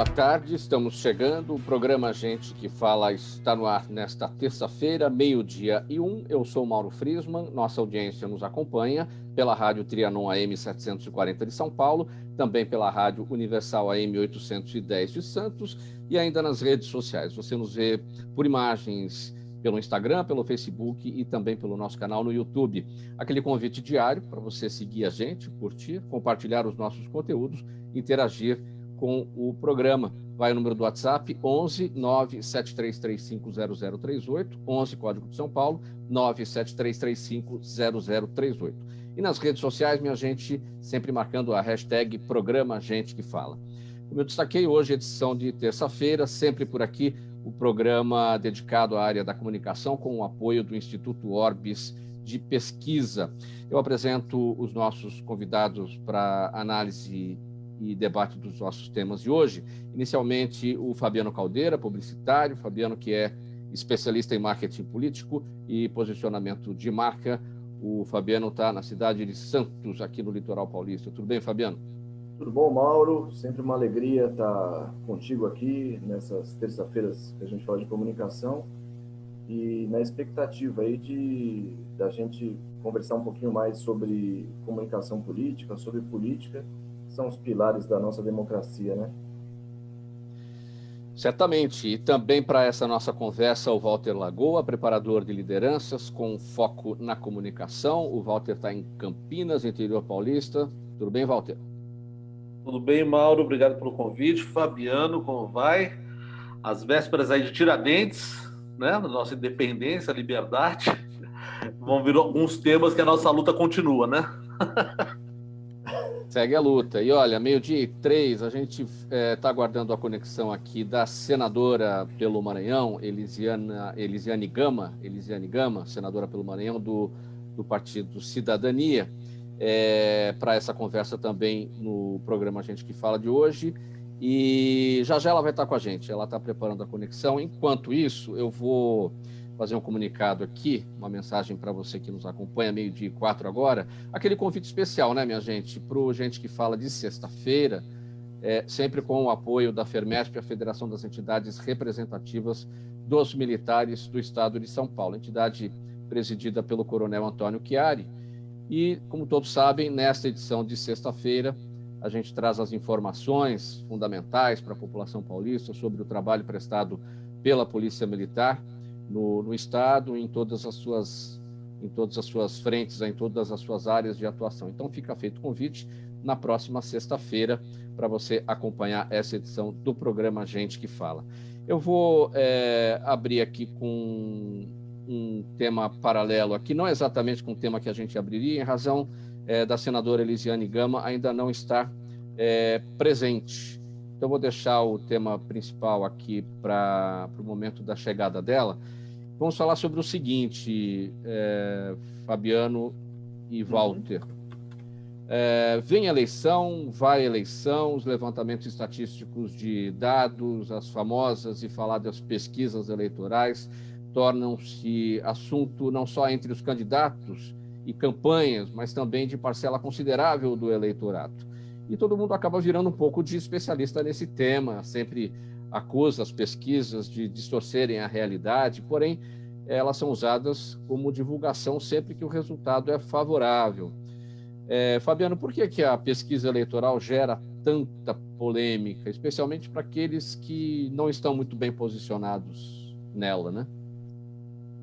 boa tarde, estamos chegando. O programa Gente que Fala está no ar nesta terça-feira, 12:01. Eu sou Mauro Friesman, nossa audiência nos acompanha pela Rádio Trianon AM 740 de São Paulo, também pela Rádio Universal AM 810 de Santos e ainda nas redes sociais. Você nos vê por imagens pelo Instagram, pelo Facebook e também pelo nosso canal no YouTube. Aquele convite diário para você seguir a gente, curtir, compartilhar os nossos conteúdos, interagir com o programa. Vai o número do WhatsApp, 11 97335 0038, 11 código de São Paulo, 97335 0038. E nas redes sociais, minha gente, sempre marcando a hashtag Programa Gente que Fala. Como eu destaquei, hoje, edição de terça-feira, sempre por aqui, o programa dedicado à área da comunicação com o apoio do Instituto Orbis de Pesquisa. Eu apresento os nossos convidados para análise e debate dos nossos temas de hoje. Inicialmente, o Fabiano Caldeira, publicitário, Fabiano que é especialista em marketing político e posicionamento de marca. O Fabiano está na cidade de Santos, aqui no litoral paulista. Tudo bem, Fabiano? Tudo bom, Mauro? Sempre uma alegria estar contigo aqui nessas terça-feiras que a gente fala de comunicação e na expectativa aí da gente conversar um pouquinho mais sobre comunicação política, sobre política, que são os pilares da nossa democracia, né? Certamente. E também para essa nossa conversa, o Walter Lagoa, preparador de lideranças com foco na comunicação. O Walter está em Campinas, interior paulista. Tudo bem, Walter? Tudo bem, Mauro? Obrigado pelo convite. Fabiano, como vai? As vésperas aí de Tiradentes, né? Da nossa independência, liberdade. Vão vir alguns temas que a nossa luta continua, né? Segue a luta. E olha, 12:03, a gente está aguardando a conexão aqui da senadora pelo Maranhão, Elisiane Gama, senadora pelo Maranhão do Partido Cidadania, para essa conversa também no programa Gente que Fala de hoje. E já ela vai estar com a gente, ela está preparando a conexão. Enquanto isso, eu vou fazer um comunicado aqui, uma mensagem para você que nos acompanha, 12:04 agora, aquele convite especial, né, minha gente, para o Gente que Fala de sexta-feira, sempre com o apoio da FERMESP, a Federação das Entidades Representativas dos Militares do Estado de São Paulo, entidade presidida pelo Coronel Antônio Chiari. E, como todos sabem, nesta edição de sexta-feira, a gente traz as informações fundamentais para a população paulista sobre o trabalho prestado pela Polícia Militar no Estado, em todas as suas frentes, em todas as suas áreas de atuação. Então, fica feito o convite na próxima sexta-feira para você acompanhar essa edição do programa Gente que Fala. Eu vou abrir aqui com um tema paralelo aqui, não exatamente com o tema que a gente abriria, em razão da senadora Elisiane Gama ainda não estar presente. Então, vou deixar o tema principal aqui para o momento da chegada dela. Vamos falar sobre o seguinte, Fabiano e Walter. Vem eleição, vai eleição, os levantamentos estatísticos de dados, as famosas e faladas pesquisas eleitorais tornam-se assunto não só entre os candidatos e campanhas, mas também de parcela considerável do eleitorado. E todo mundo acaba virando um pouco de especialista nesse tema, sempre acusa as pesquisas de distorcerem a realidade, porém, elas são usadas como divulgação sempre que o resultado é favorável. Fabiano, por que a pesquisa eleitoral gera tanta polêmica, especialmente para aqueles que não estão muito bem posicionados nela, né?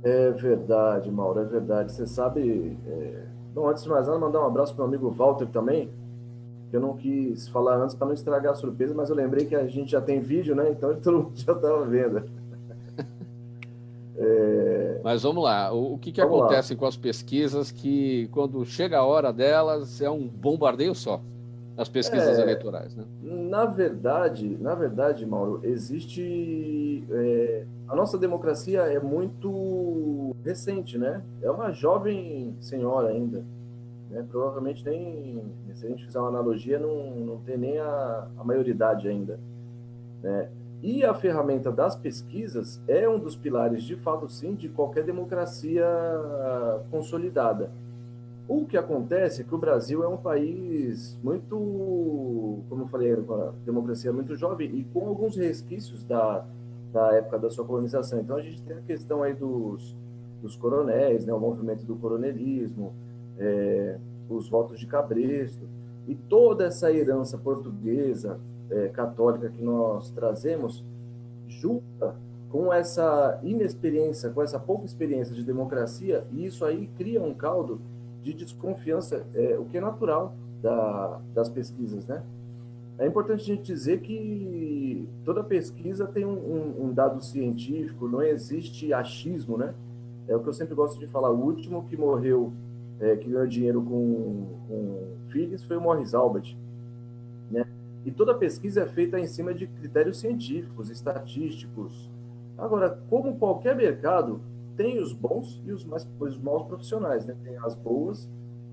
É verdade, Mauro, é verdade. Você sabe... Bom, antes de mais nada, mandar um abraço para o meu amigo Walter também, que eu não quis falar antes para não estragar a surpresa, mas eu lembrei que a gente já tem vídeo, né? Então todo mundo já estava vendo. Mas vamos lá, o que acontece com as pesquisas que, quando chega a hora delas, é um bombardeio só, as pesquisas eleitorais, né? Na verdade, Mauro, existe... a nossa democracia é muito recente, né? É uma jovem senhora ainda, né? Provavelmente nem, se a gente fizer uma analogia, não tem nem a maioridade ainda, né? E a ferramenta das pesquisas é um dos pilares, de fato, sim, de qualquer democracia consolidada. O que acontece é que o Brasil é um país muito, como eu falei, uma democracia muito jovem e com alguns resquícios da época da sua colonização. Então a gente tem a questão aí dos coronéis, né, o movimento do coronelismo, os votos de cabresto, e toda essa herança portuguesa, católica que nós trazemos, junta com essa inexperiência, com essa pouca experiência de democracia, e isso aí cria um caldo de desconfiança, o que é natural das pesquisas, né? É importante a gente dizer que toda pesquisa tem um dado científico, não existe achismo, né? É o que eu sempre gosto de falar. O último que morreu, que ganhou dinheiro com filhos, foi o Morris Albert, né? E toda pesquisa é feita em cima de critérios científicos, estatísticos. Agora, como qualquer mercado, tem os bons e os maus profissionais, né? Tem as boas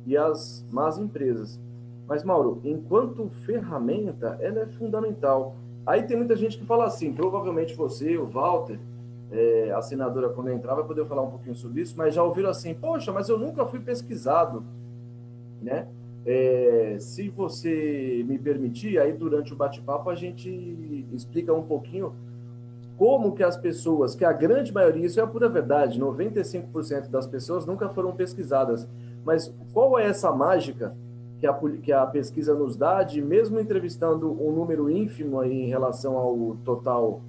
e as más empresas. Mas, Mauro, enquanto ferramenta, ela é fundamental. Aí tem muita gente que fala assim, provavelmente você, o Walter, a senadora, quando entrar, vai poder falar um pouquinho sobre isso, mas já ouviram assim, poxa, mas eu nunca fui pesquisado, né? Se você me permitir, aí durante o bate-papo a gente explica um pouquinho como que as pessoas, que a grande maioria, isso é a pura verdade, 95% das pessoas nunca foram pesquisadas, mas qual é essa mágica que a pesquisa nos dá, de mesmo entrevistando um número ínfimo aí em relação ao total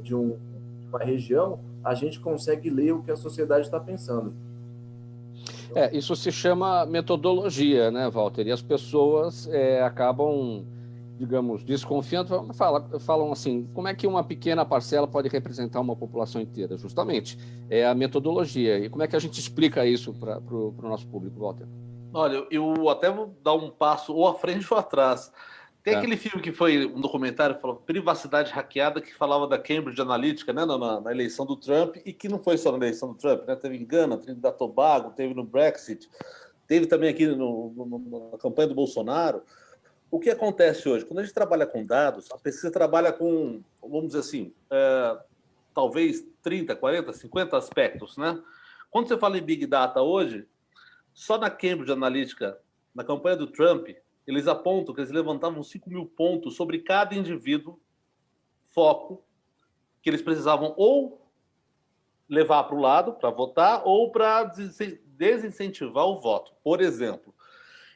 de uma região, a gente consegue ler o que a sociedade está pensando. Isso se chama metodologia, né, Walter? E as pessoas acabam, digamos, desconfiando, falam assim, como é que uma pequena parcela pode representar uma população inteira? Justamente, é a metodologia. E como é que a gente explica isso para o nosso público, Walter? Olha, eu até vou dar um passo ou à frente ou atrás. Tem aquele filme que foi um documentário que falou Privacidade Hackeada, que falava da Cambridge Analytica, né, na eleição do Trump, e que não foi só na eleição do Trump, né? Teve em Gana, teve da Tobago, teve no Brexit, teve também aqui na campanha do Bolsonaro. O que acontece hoje? Quando a gente trabalha com dados, a pesquisa trabalha com, vamos dizer assim, talvez 30, 40, 50 aspectos, né? Quando você fala em Big Data hoje, só na Cambridge Analytica, na campanha do Trump, eles apontam que eles levantavam 5.000 pontos sobre cada indivíduo, foco, que eles precisavam ou levar para o lado, para votar, ou para desincentivar o voto, por exemplo.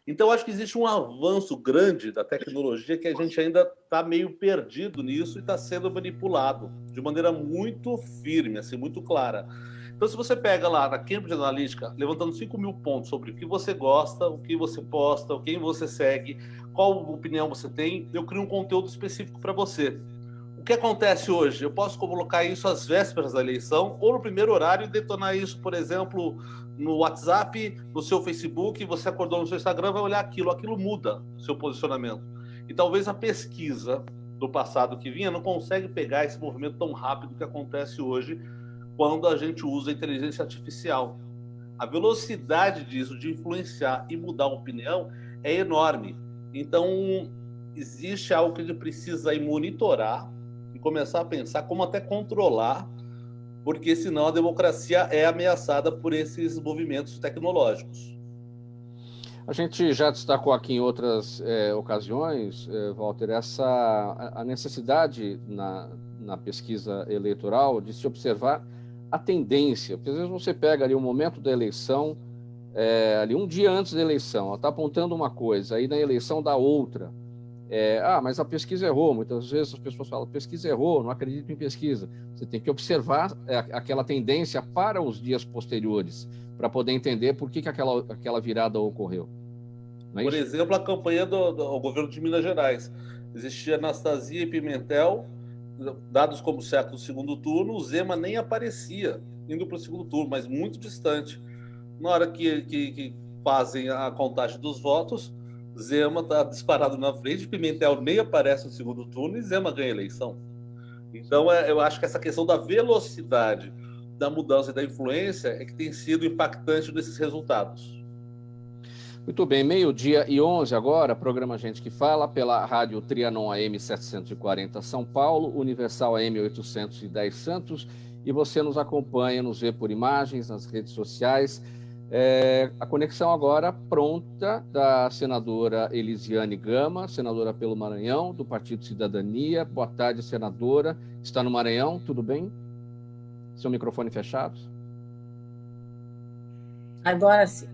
Então, acho que existe um avanço grande da tecnologia que a gente ainda está meio perdido nisso e está sendo manipulado de maneira muito firme, assim, muito clara. Então, se você pega lá na Cambridge Analytica, levantando 5.000 pontos sobre o que você gosta, o que você posta, quem você segue, qual opinião você tem, eu crio um conteúdo específico para você. O que acontece hoje? Eu posso colocar isso às vésperas da eleição ou no primeiro horário e detonar isso, por exemplo, no WhatsApp, no seu Facebook, você acordou no seu Instagram, vai olhar aquilo muda o seu posicionamento. E talvez a pesquisa do passado que vinha não consegue pegar esse movimento tão rápido que acontece hoje quando a gente usa a inteligência artificial. A velocidade disso, de influenciar e mudar a opinião, é enorme. Então, existe algo que a gente precisa aí monitorar e começar a pensar como até controlar, porque senão a democracia é ameaçada por esses movimentos tecnológicos. A gente já destacou aqui em outras ocasiões, Walter, a necessidade na pesquisa eleitoral de se observar a tendência, porque às vezes você pega ali o momento da eleição, ali um dia antes da eleição, ela está apontando uma coisa, aí na eleição dá outra. Mas a pesquisa errou. Muitas vezes as pessoas falam, pesquisa errou, não acredito em pesquisa. Você tem que observar aquela tendência para os dias posteriores, para poder entender por que aquela virada ocorreu. Por exemplo, a campanha do governo de Minas Gerais. Existia Anastasia e Pimentel, dados como certo no segundo turno, o Zema nem aparecia indo para o segundo turno, mas muito distante. Na hora que fazem a contagem dos votos, Zema está disparado na frente, Pimentel nem aparece no segundo turno e Zema ganha a eleição. Então, eu acho que essa questão da velocidade da mudança e da influência é que tem sido impactante nesses resultados. Muito bem, 12:11 agora, programa Gente que Fala, pela rádio Trianon AM 740 São Paulo, Universal AM 810 Santos, e você nos acompanha, nos vê por imagens, nas redes sociais. A conexão agora pronta da senadora Elisiane Gama, senadora pelo Maranhão, do Partido Cidadania. Boa tarde, senadora. Está no Maranhão, tudo bem? Seu microfone fechado. Agora sim.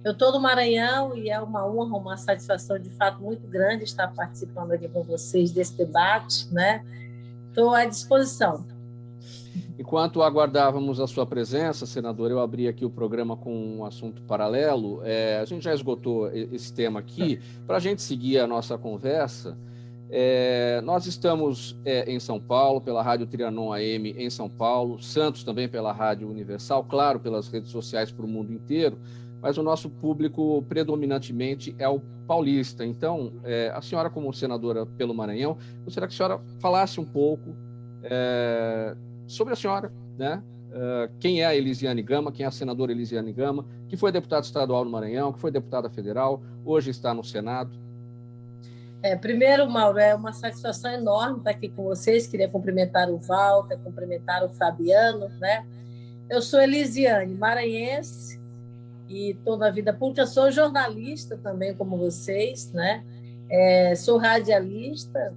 Eu estou no Maranhão e é uma honra, uma satisfação de fato muito grande estar participando aqui com vocês desse debate, né? Estou à disposição. Enquanto aguardávamos a sua presença, senador, eu abri aqui o programa com um assunto paralelo. A gente já esgotou esse tema aqui. Para a gente seguir a nossa conversa, nós estamos em São Paulo, pela Rádio Trianon AM em São Paulo, Santos também pela Rádio Universal, claro, pelas redes sociais para o mundo inteiro, mas o nosso público predominantemente é o paulista. Então, a senhora, como senadora pelo Maranhão, gostaria que a senhora falasse um pouco sobre a senhora, né? Quem é a Elisiane Gama, quem é a senadora Elisiane Gama, que foi deputada estadual no Maranhão, que foi deputada federal, hoje está no Senado. Primeiro, Mauro, é uma satisfação enorme estar aqui com vocês. Queria cumprimentar o Walter, cumprimentar o Fabiano, né? Eu sou Elisiane, maranhense, e estou na vida pública. Sou jornalista também, como vocês, né? Sou radialista,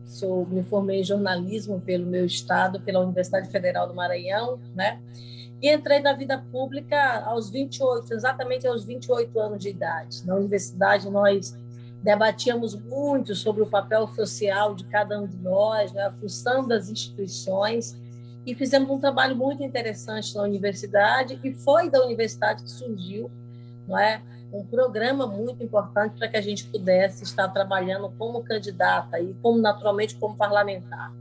me formei em jornalismo pelo meu estado, pela Universidade Federal do Maranhão, né? E entrei na vida pública aos 28, exatamente aos 28 anos de idade. Na universidade, nós debatíamos muito sobre o papel social de cada um de nós, né? A função das instituições, e fizemos um trabalho muito interessante na universidade, e foi da universidade que surgiu, não é? Um programa muito importante para que a gente pudesse estar trabalhando como candidata e, naturalmente, como parlamentar.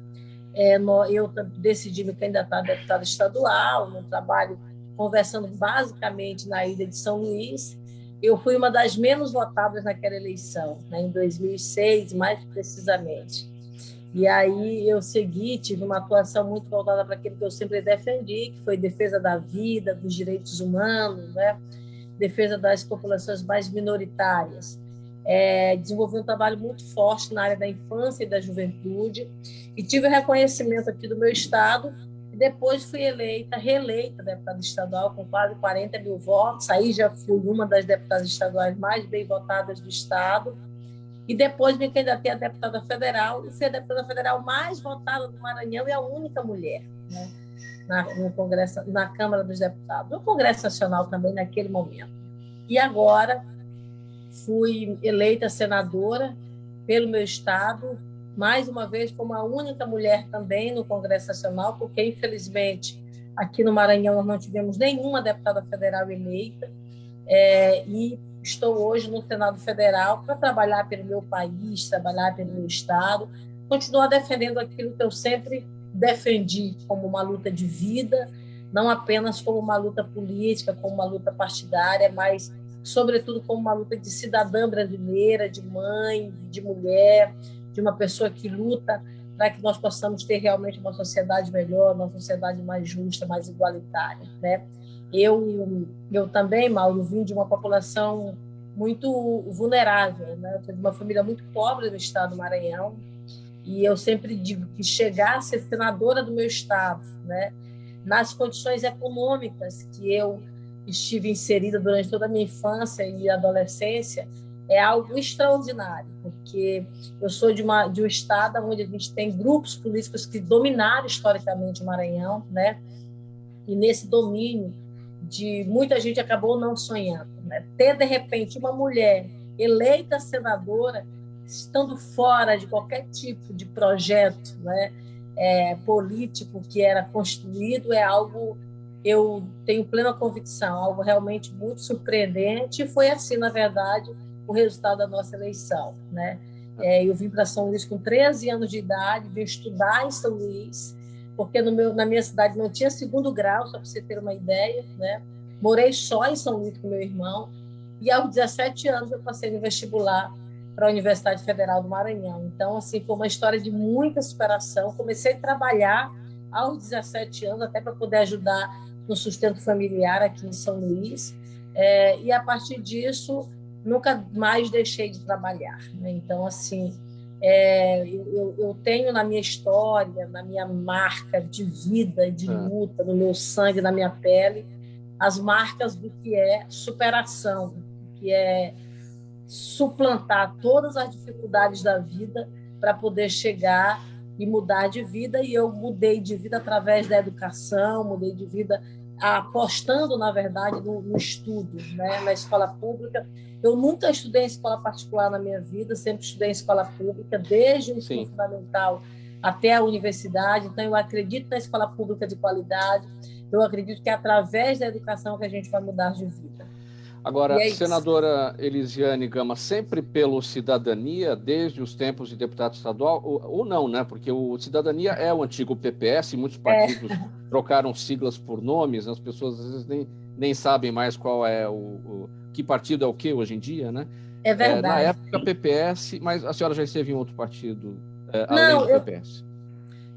Eu decidi me candidatar a deputada estadual, no trabalho conversando basicamente na ilha de São Luís. Eu fui uma das menos votadas naquela eleição, né, em 2006, mais precisamente. E aí eu tive uma atuação muito voltada para aquilo que eu sempre defendi, que foi defesa da vida, dos direitos humanos, né? Defesa das populações mais minoritárias. Desenvolvi um trabalho muito forte na área da infância e da juventude, e tive o reconhecimento aqui do meu estado, e depois fui reeleita deputada estadual com quase 40 mil votos. Aí já fui uma das deputadas estaduais mais bem votadas do estado, e depois me candidatei a deputada federal, e fui a deputada federal mais votada do Maranhão e a única mulher, né? No Congresso, na Câmara dos Deputados, no Congresso Nacional também, naquele momento. E agora fui eleita senadora pelo meu estado, mais uma vez como a única mulher também no Congresso Nacional, porque, infelizmente, aqui no Maranhão nós não tivemos nenhuma deputada federal eleita, e estou hoje no Senado Federal para trabalhar pelo meu país, trabalhar pelo meu estado, continuar defendendo aquilo que eu sempre defendi como uma luta de vida, não apenas como uma luta política, como uma luta partidária, mas, sobretudo, como uma luta de cidadã brasileira, de mãe, de mulher, de uma pessoa que luta para que nós possamos ter realmente uma sociedade melhor, uma sociedade mais justa, mais igualitária, né? Eu também, Mauro, vim de uma população muito vulnerável, né? De uma família muito pobre do estado do Maranhão, e eu sempre digo que chegar a ser senadora do meu estado, né, nas condições econômicas que eu estive inserida durante toda a minha infância e adolescência, é algo extraordinário, porque eu sou de um estado onde a gente tem grupos políticos que dominaram historicamente o Maranhão, né, e nesse domínio muita gente acabou não sonhando, né? Ter, de repente, uma mulher eleita senadora, estando fora de qualquer tipo de projeto, né, político que era construído, é algo, eu tenho plena convicção, algo realmente muito surpreendente, e foi assim, na verdade, o resultado da nossa eleição, né? Eu vim para São Luís com 13 anos de idade, vim estudar em São Luís, porque na minha cidade não tinha segundo grau, só para você ter uma ideia, né? Morei só em São Luís com meu irmão, e aos 17 anos eu passei no vestibular para a Universidade Federal do Maranhão. Então, assim, foi uma história de muita superação. Comecei a trabalhar aos 17 anos, até para poder ajudar no sustento familiar aqui em São Luís, e a partir disso nunca mais deixei de trabalhar, né? Então, assim, eu tenho na minha história, na minha marca de vida, de luta, no meu sangue, na minha pele, as marcas do que é superação, que é suplantar todas as dificuldades da vida para poder chegar e mudar de vida. E eu mudei de vida através da educação, mudei de vida apostando, na verdade, no estudo, né? Na escola pública. Eu nunca estudei em escola particular na minha vida, sempre estudei em escola pública, desde o ensino fundamental até a universidade. Então, eu acredito na escola pública de qualidade, eu acredito que é através da educação que a gente vai mudar de vida. Agora, senadora Elisiane Gama, sempre pelo Cidadania, desde os tempos de deputado estadual, ou não, né? Porque o Cidadania é o antigo PPS, muitos partidos trocaram siglas por nomes, as pessoas às vezes nem sabem mais qual é que partido é o que hoje em dia, né? É verdade. Na época, PPS, mas a senhora já esteve em outro partido, além do PPS?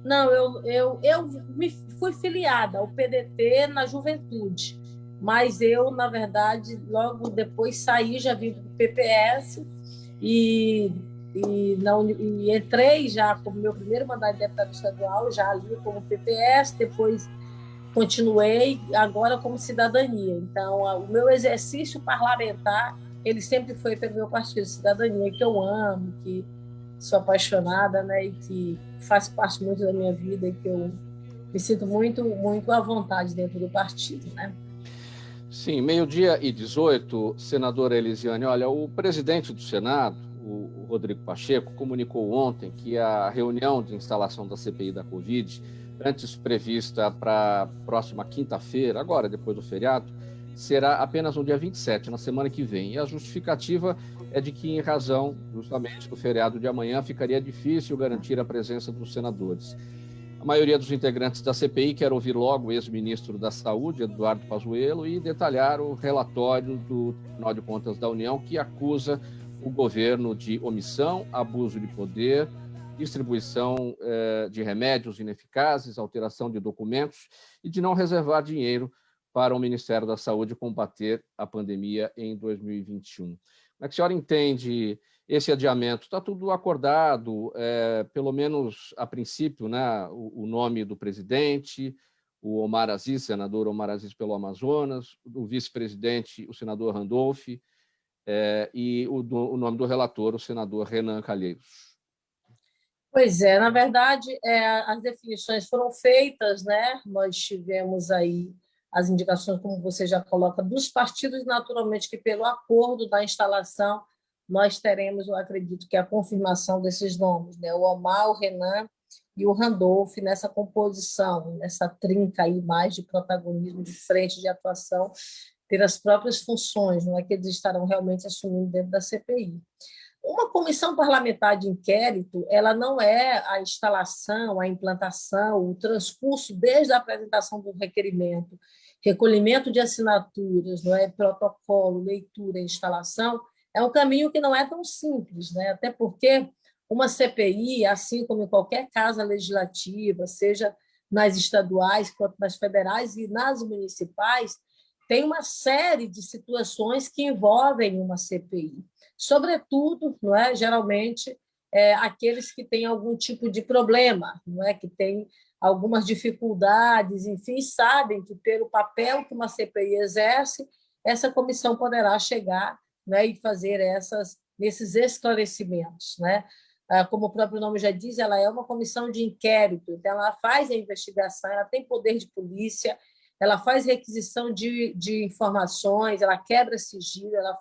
Não, eu fui filiada ao PDT na juventude, mas eu, na verdade, logo depois saí, já vim do PPS e entrei já como meu primeiro mandato de deputado estadual, já ali como PPS, depois continuei agora como Cidadania. Então, o meu exercício parlamentar, ele sempre foi pelo meu partido Cidadania, que eu amo, que sou apaixonada, né, e que faz parte muito da minha vida e que eu me sinto muito, muito à vontade dentro do partido, né? Sim, 12h18, senadora Elisiane, olha, o presidente do Senado, o Rodrigo Pacheco, comunicou ontem que a reunião de instalação da CPI da Covid, antes prevista para a próxima quinta-feira, agora depois do feriado, será apenas no dia 27, na semana que vem. E a justificativa é de que, em razão justamente do feriado de amanhã, ficaria difícil garantir a presença dos senadores. A maioria dos integrantes da CPI quer ouvir logo o ex-ministro da Saúde, Eduardo Pazuello, e detalhar o relatório do Tribunal de Contas da União, que acusa o governo de omissão, abuso de poder, distribuição de remédios ineficazes, alteração de documentos e de não reservar dinheiro para o Ministério da Saúde combater a pandemia em 2021. Como é que a senhora entende esse adiamento? Está tudo acordado, pelo menos a princípio, né? O nome do presidente, o Omar Aziz, senador Omar Aziz pelo Amazonas, o vice-presidente, o senador Randolph, e o nome do relator, o senador Renan Calheiros. Pois é, na verdade, as definições foram feitas, né? Nós tivemos aí as indicações, como você já coloca, dos partidos, naturalmente, que pelo acordo da instalação, nós teremos, eu acredito, que a confirmação desses nomes, né? O Omar, o Renan e o Randolph nessa composição, nessa trinca aí mais de protagonismo, de frente de atuação, ter as próprias funções, não é que eles estarão realmente assumindo dentro da CPI. Uma comissão parlamentar de inquérito, ela não é a instalação, a implantação, o transcurso desde a apresentação do requerimento, recolhimento de assinaturas, não é, protocolo, leitura e instalação, é um caminho que não é tão simples, né? Até porque uma CPI, assim como em qualquer casa legislativa, seja nas estaduais quanto nas federais e nas municipais, tem uma série de situações que envolvem uma CPI. Sobretudo, não é, geralmente, aqueles que têm algum tipo de problema, não é, que têm algumas dificuldades, enfim, sabem que, pelo papel que uma CPI exerce, essa comissão poderá chegar, né, e fazer esses esclarecimentos. Né? Como o próprio nome já diz, ela é uma comissão de inquérito, então ela faz a investigação, ela tem poder de polícia, ela faz requisição de informações, ela quebra sigilo, ela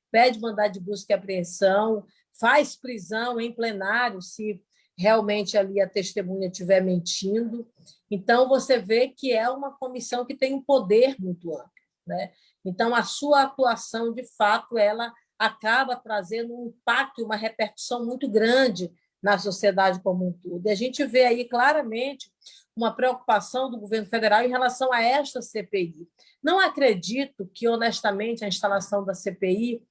pede mandado de busca e apreensão, faz prisão em plenário se realmente ali a testemunha estiver mentindo. Então, você vê que é uma comissão que tem um poder muito amplo. Né? Então, a sua atuação, de fato, ela acaba trazendo um impacto, uma repercussão muito grande na sociedade como um todo. E a gente vê aí claramente uma preocupação do governo federal em relação a esta CPI. Não acredito que, honestamente, a instalação da CPI,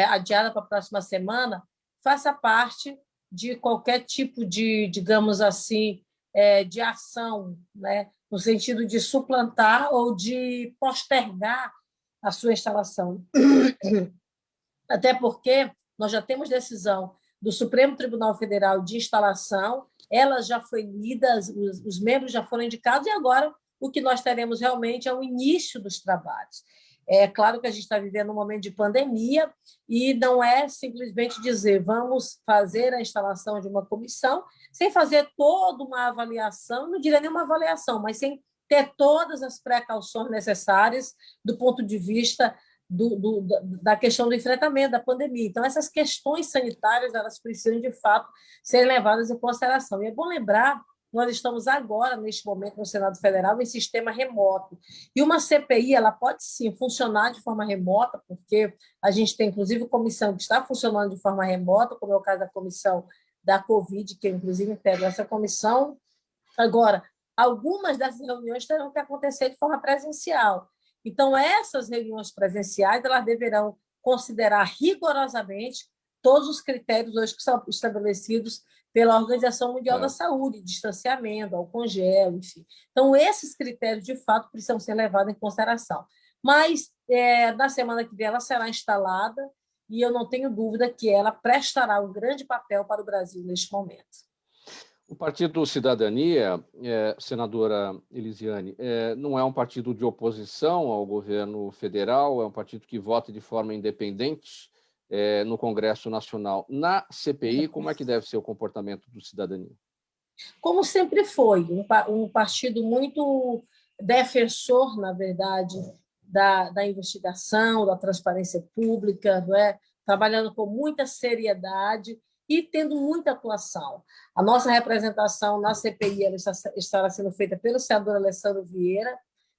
adiada para a próxima semana, faça parte de qualquer tipo de, digamos assim, de ação, né, no sentido de suplantar ou de postergar a sua instalação. Até porque nós já temos decisão do Supremo Tribunal Federal de instalação, ela já foi lida, os membros já foram indicados, e agora o que nós teremos realmente é o início dos trabalhos. É claro que a gente está vivendo um momento de pandemia e não é simplesmente dizer vamos fazer a instalação de uma comissão sem fazer toda uma avaliação, não diria nem uma avaliação, mas sem ter todas as precauções necessárias do ponto de vista da questão do enfrentamento da pandemia. Então, essas questões sanitárias elas precisam, de fato, ser levadas em consideração. E é bom lembrar nós estamos agora, neste momento, no Senado Federal, em sistema remoto. E uma CPI ela pode, sim, funcionar de forma remota, porque a gente tem, inclusive, comissão que está funcionando de forma remota, como é o caso da comissão da Covid, que eu, inclusive, integro essa comissão. Agora, algumas dessas reuniões terão que acontecer de forma presencial. Então, essas reuniões presenciais elas deverão considerar rigorosamente todos os critérios hoje que são estabelecidos pela Organização Mundial da Saúde, distanciamento, álcool gel, enfim. Então, esses critérios, de fato, precisam ser levados em consideração. Mas, na semana que vem, ela será instalada e eu não tenho dúvida que ela prestará um grande papel para o Brasil neste momento. O Partido Cidadania, senadora Elisiane, não é um partido de oposição ao governo federal, é um partido que vota de forma independente no Congresso Nacional. Na CPI, como é que deve ser o comportamento do Cidadania? Como sempre foi, um partido muito defensor, na verdade, da investigação, da transparência pública, não é? Trabalhando com muita seriedade e tendo muita atuação. A nossa representação na CPI ela estará sendo feita pelo senador Alessandro Vieira,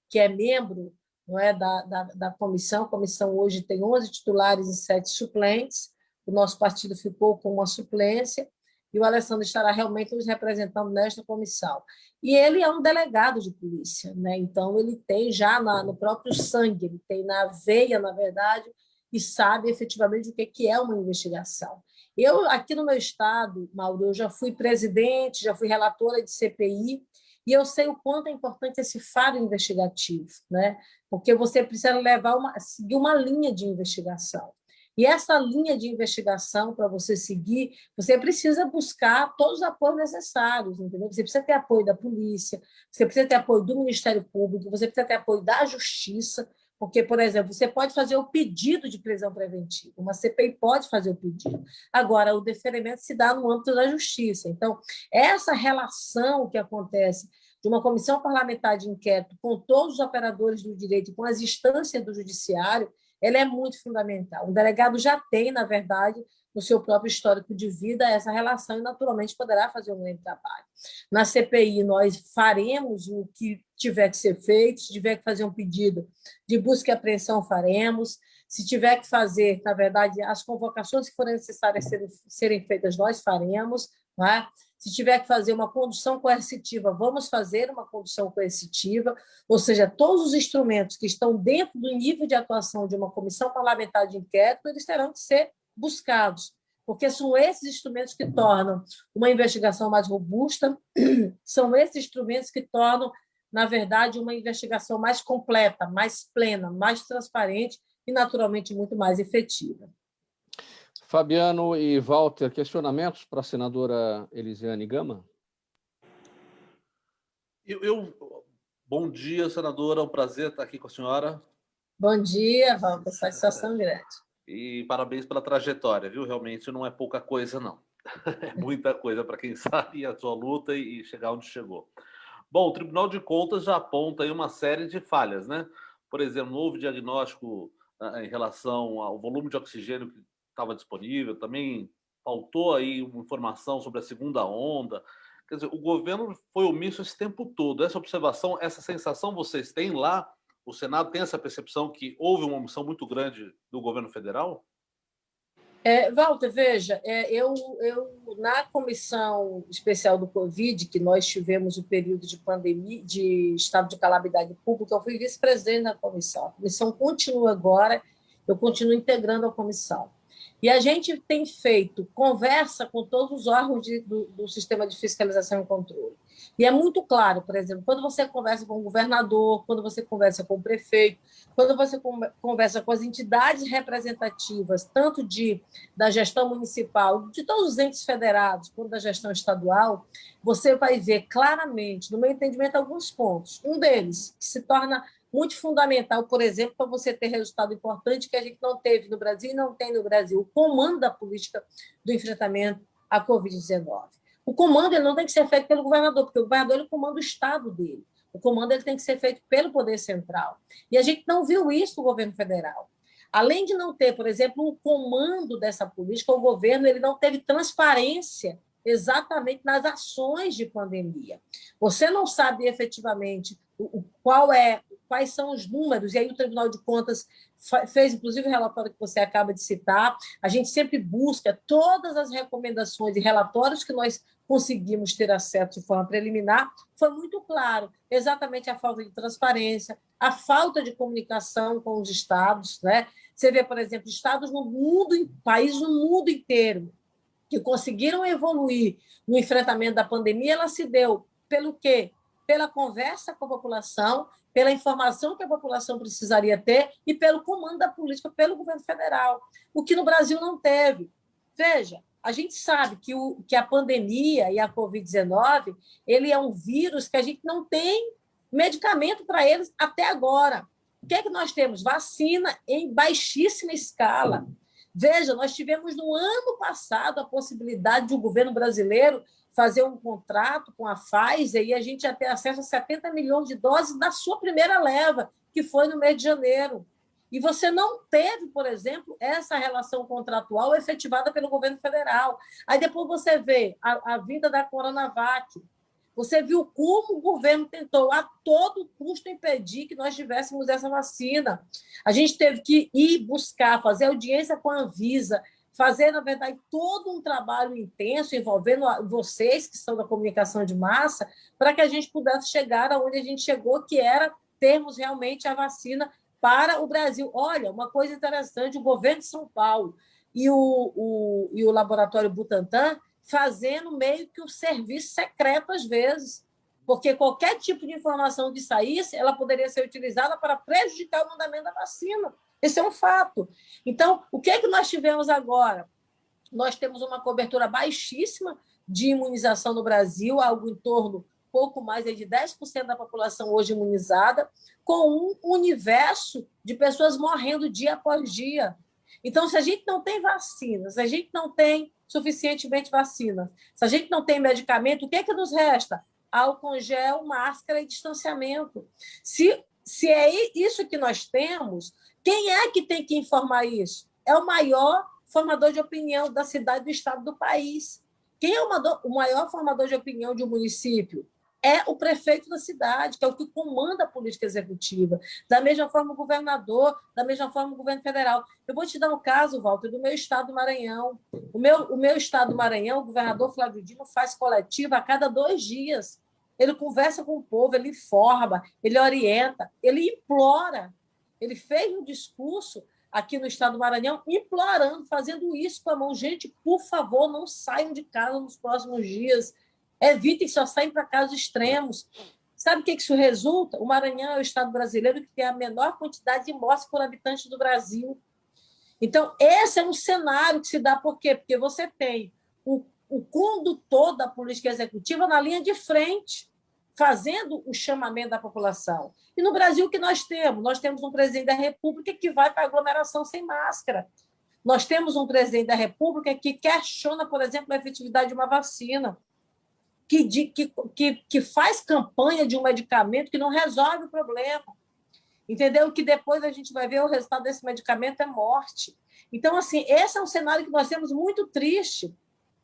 que é membro, não é, da comissão. A comissão hoje tem 11 titulares e 7 suplentes. O nosso partido ficou com uma suplência e o Alessandro estará realmente nos representando nesta comissão. E ele é um delegado de polícia, né? Então ele tem já no próprio sangue, ele tem na veia, na verdade, e sabe efetivamente o que é uma investigação. Eu, aqui no meu estado, Mauro, eu já fui presidente, já fui relatora de CPI, e eu sei o quanto é importante esse faro investigativo, né? Porque você precisa seguir uma linha de investigação. E essa linha de investigação, para você seguir, você precisa buscar todos os apoios necessários, entendeu? Você precisa ter apoio da polícia, você precisa ter apoio do Ministério Público, você precisa ter apoio da Justiça, porque, por exemplo, você pode fazer o pedido de prisão preventiva, uma CPI pode fazer o pedido. Agora, o deferimento se dá no âmbito da Justiça. Então, essa relação que acontece de uma comissão parlamentar de inquérito com todos os operadores do direito, com as instâncias do judiciário, ela é muito fundamental. O delegado já tem, na verdade, no seu próprio histórico de vida, essa relação e, naturalmente, poderá fazer um grande trabalho. Na CPI, nós faremos o que tiver que ser feito, se tiver que fazer um pedido de busca e apreensão, faremos. Se tiver que fazer, na verdade, as convocações que forem necessárias serem feitas, nós faremos. Não é? Se tiver que fazer uma condução coercitiva, vamos fazer uma condução coercitiva, ou seja, todos os instrumentos que estão dentro do nível de atuação de uma comissão parlamentar de inquérito, eles terão que ser buscados, porque são esses instrumentos que tornam uma investigação mais robusta, são esses instrumentos que tornam, na verdade, uma investigação mais completa, mais plena, mais transparente e, naturalmente, muito mais efetiva. Fabiano e Walter, questionamentos para a senadora Elisiane Gama? Bom dia, senadora, é um prazer estar aqui com a senhora. Bom dia, Walter, satisfação grande. E parabéns pela trajetória, viu? Realmente não é pouca coisa, não. É muita coisa para quem sabe a sua luta e chegar onde chegou. Bom, o Tribunal de Contas já aponta aí uma série de falhas, né? Por exemplo, novo diagnóstico em relação ao volume de oxigênio que estava disponível, também faltou aí uma informação sobre a segunda onda. Quer dizer, o governo foi omisso esse tempo todo. Essa observação, essa sensação vocês têm lá? O Senado tem essa percepção que houve uma omissão muito grande do governo federal? Walter, veja, eu na comissão especial do Covid, que nós tivemos o período de pandemia, de estado de calamidade pública, eu fui vice-presidente da comissão. A comissão continua agora, eu continuo integrando a comissão. E a gente tem feito conversa com todos os órgãos do sistema de fiscalização e controle. E é muito claro, por exemplo, quando você conversa com o governador, quando você conversa com o prefeito, quando você conversa com as entidades representativas, tanto da gestão municipal, de todos os entes federados, quanto da gestão estadual, você vai ver claramente, no meu entendimento, alguns pontos. Um deles, que se torna muito fundamental, por exemplo, para você ter resultado importante que a gente não teve no Brasil e não tem no Brasil, o comando da política do enfrentamento à Covid-19. O comando ele não tem que ser feito pelo governador, porque o governador ele comanda o estado dele. O comando ele tem que ser feito pelo poder central. E a gente não viu isso no governo federal. Além de não ter, por exemplo, o comando dessa política, o governo ele não teve transparência exatamente nas ações de pandemia. Você não sabe efetivamente quais são os números, e aí o Tribunal de Contas fez, inclusive, o relatório que você acaba de citar. A gente sempre busca todas as recomendações e relatórios que nós conseguimos ter acesso de forma preliminar. Foi muito claro exatamente a falta de transparência, a falta de comunicação com os estados, né? Você vê, por exemplo, estados no mundo, países no mundo inteiro, que conseguiram evoluir no enfrentamento da pandemia, ela se deu pelo quê? Pela conversa com a população, pela informação que a população precisaria ter e pelo comando da política pelo governo federal, o que no Brasil não teve. Veja, a gente sabe que a pandemia e a Covid-19 ele é um vírus que a gente não tem medicamento para eles até agora. O que é que nós temos? Vacina em baixíssima escala. Veja, nós tivemos no ano passado a possibilidade de o governo brasileiro fazer um contrato com a Pfizer e a gente já ter acesso a 70 milhões de doses da sua primeira leva, que foi no mês de janeiro. E você não teve, por exemplo, essa relação contratual efetivada pelo governo federal. Aí depois você vê a vinda da Coronavac. Você viu como o governo tentou a todo custo impedir que nós tivéssemos essa vacina. A gente teve que ir buscar, fazer audiência com a Anvisa, fazer, na verdade, todo um trabalho intenso envolvendo vocês, que são da comunicação de massa, para que a gente pudesse chegar aonde a gente chegou, que era termos realmente a vacina para o Brasil. Olha, uma coisa interessante, o governo de São Paulo e o laboratório Butantan fazendo meio que o serviço secreto às vezes, porque qualquer tipo de informação que saísse, ela poderia ser utilizada para prejudicar o andamento da vacina. Esse é um fato. Então, o que é que nós tivemos agora? Nós temos uma cobertura baixíssima de imunização no Brasil, algo em torno, pouco mais de 10% da população hoje imunizada, com um universo de pessoas morrendo dia após dia. Então, se a gente não tem vacina, se a gente não tem suficientemente vacina, se a gente não tem medicamento, o que é que nos resta? Álcool gel, máscara e distanciamento. Se é isso que nós temos, quem é que tem que informar isso? É o maior formador de opinião da cidade, do estado, do país. Quem é o maior formador de opinião de um município? É o prefeito da cidade, que é o que comanda a política executiva. Da mesma forma o governador, da mesma forma o governo federal. Eu vou te dar um caso, Walter, do meu estado do Maranhão. O meu estado do Maranhão, o governador Flávio Dino faz coletiva a cada 2 dias. Ele conversa com o povo, ele informa, ele orienta, ele implora. Ele fez um discurso aqui no estado do Maranhão, implorando, fazendo isso com a mão. Gente, por favor, não saiam de casa nos próximos dias. Evitem, só saem para casos extremos. Sabe o que isso resulta? O Maranhão é o estado brasileiro que tem a menor quantidade de mortes por habitante do Brasil. Então, esse é um cenário que se dá por quê? Porque você tem o condutor da política executiva na linha de frente, fazendo o chamamento da população. E no Brasil, o que nós temos? Nós temos um presidente da República que vai para a aglomeração sem máscara. Nós temos um presidente da República que questiona, por exemplo, a efetividade de uma vacina, que faz campanha de um medicamento que não resolve o problema. Entendeu? Que depois a gente vai ver o resultado desse medicamento é morte. Então, assim, esse é um cenário que nós temos muito triste.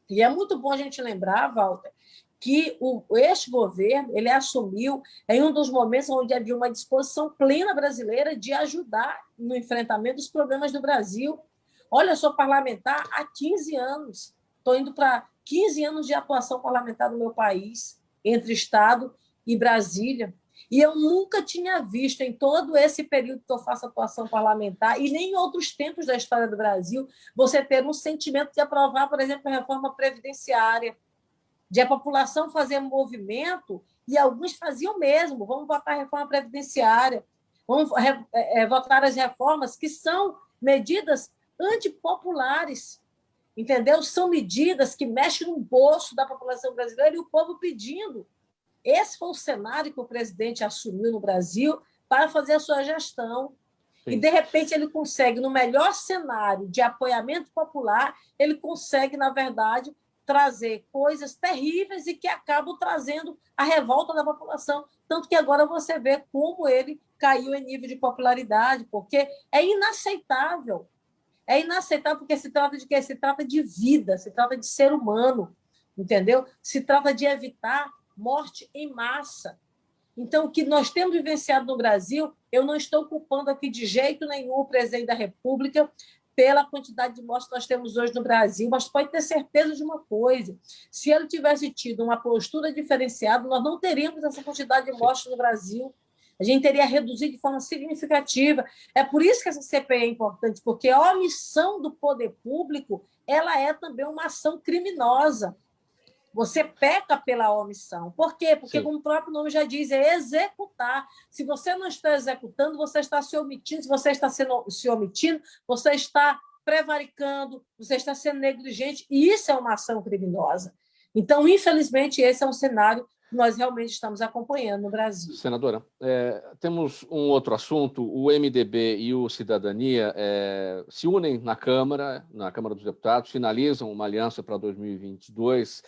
E é muito bom a gente lembrar, Walter, que este governo ele assumiu em um dos momentos onde havia uma disposição plena brasileira de ajudar no enfrentamento dos problemas do Brasil. Olha, eu sou parlamentar há 15 anos. Estou indo para 15 anos de atuação parlamentar no meu país, entre Estado e Brasília. E eu nunca tinha visto, em todo esse período que eu faço atuação parlamentar, e nem em outros tempos da história do Brasil, você ter um sentimento de aprovar, por exemplo, a reforma previdenciária, de a população fazer movimento, e alguns faziam mesmo, vamos votar a reforma previdenciária, vamos votar as reformas que são medidas antipopulares, entendeu? São medidas que mexem no bolso da população brasileira e o povo pedindo. Esse foi o cenário que o presidente assumiu no Brasil para fazer a sua gestão. Sim. E, de repente, ele consegue, no melhor cenário de apoiamento popular, ele consegue, na verdade, trazer coisas terríveis e que acabam trazendo a revolta da população. Tanto que agora você vê como ele caiu em nível de popularidade, porque é inaceitável. É inaceitável porque se trata de quê? Se trata de vida, se trata de ser humano, entendeu? Se trata de evitar morte em massa. Então, o que nós temos vivenciado no Brasil, eu não estou culpando aqui de jeito nenhum o presidente da República pela quantidade de mortes que nós temos hoje no Brasil, mas pode ter certeza de uma coisa, se ele tivesse tido uma postura diferenciada, nós não teríamos essa quantidade de mortes no Brasil. A gente teria reduzido de forma significativa. É por isso que essa CPI é importante, porque a omissão do poder público ela é também uma ação criminosa. Você peca pela omissão. Por quê? Porque, sim, como o próprio nome já diz, é executar. Se você não está executando, você está se omitindo. Se você está se omitindo, você está prevaricando, você está sendo negligente, e isso é uma ação criminosa. Então, infelizmente, esse é um cenário que nós realmente estamos acompanhando no Brasil. Senadora, temos um outro assunto. O MDB e o Cidadania se unem na Câmara dos Deputados, finalizam uma aliança para 2022.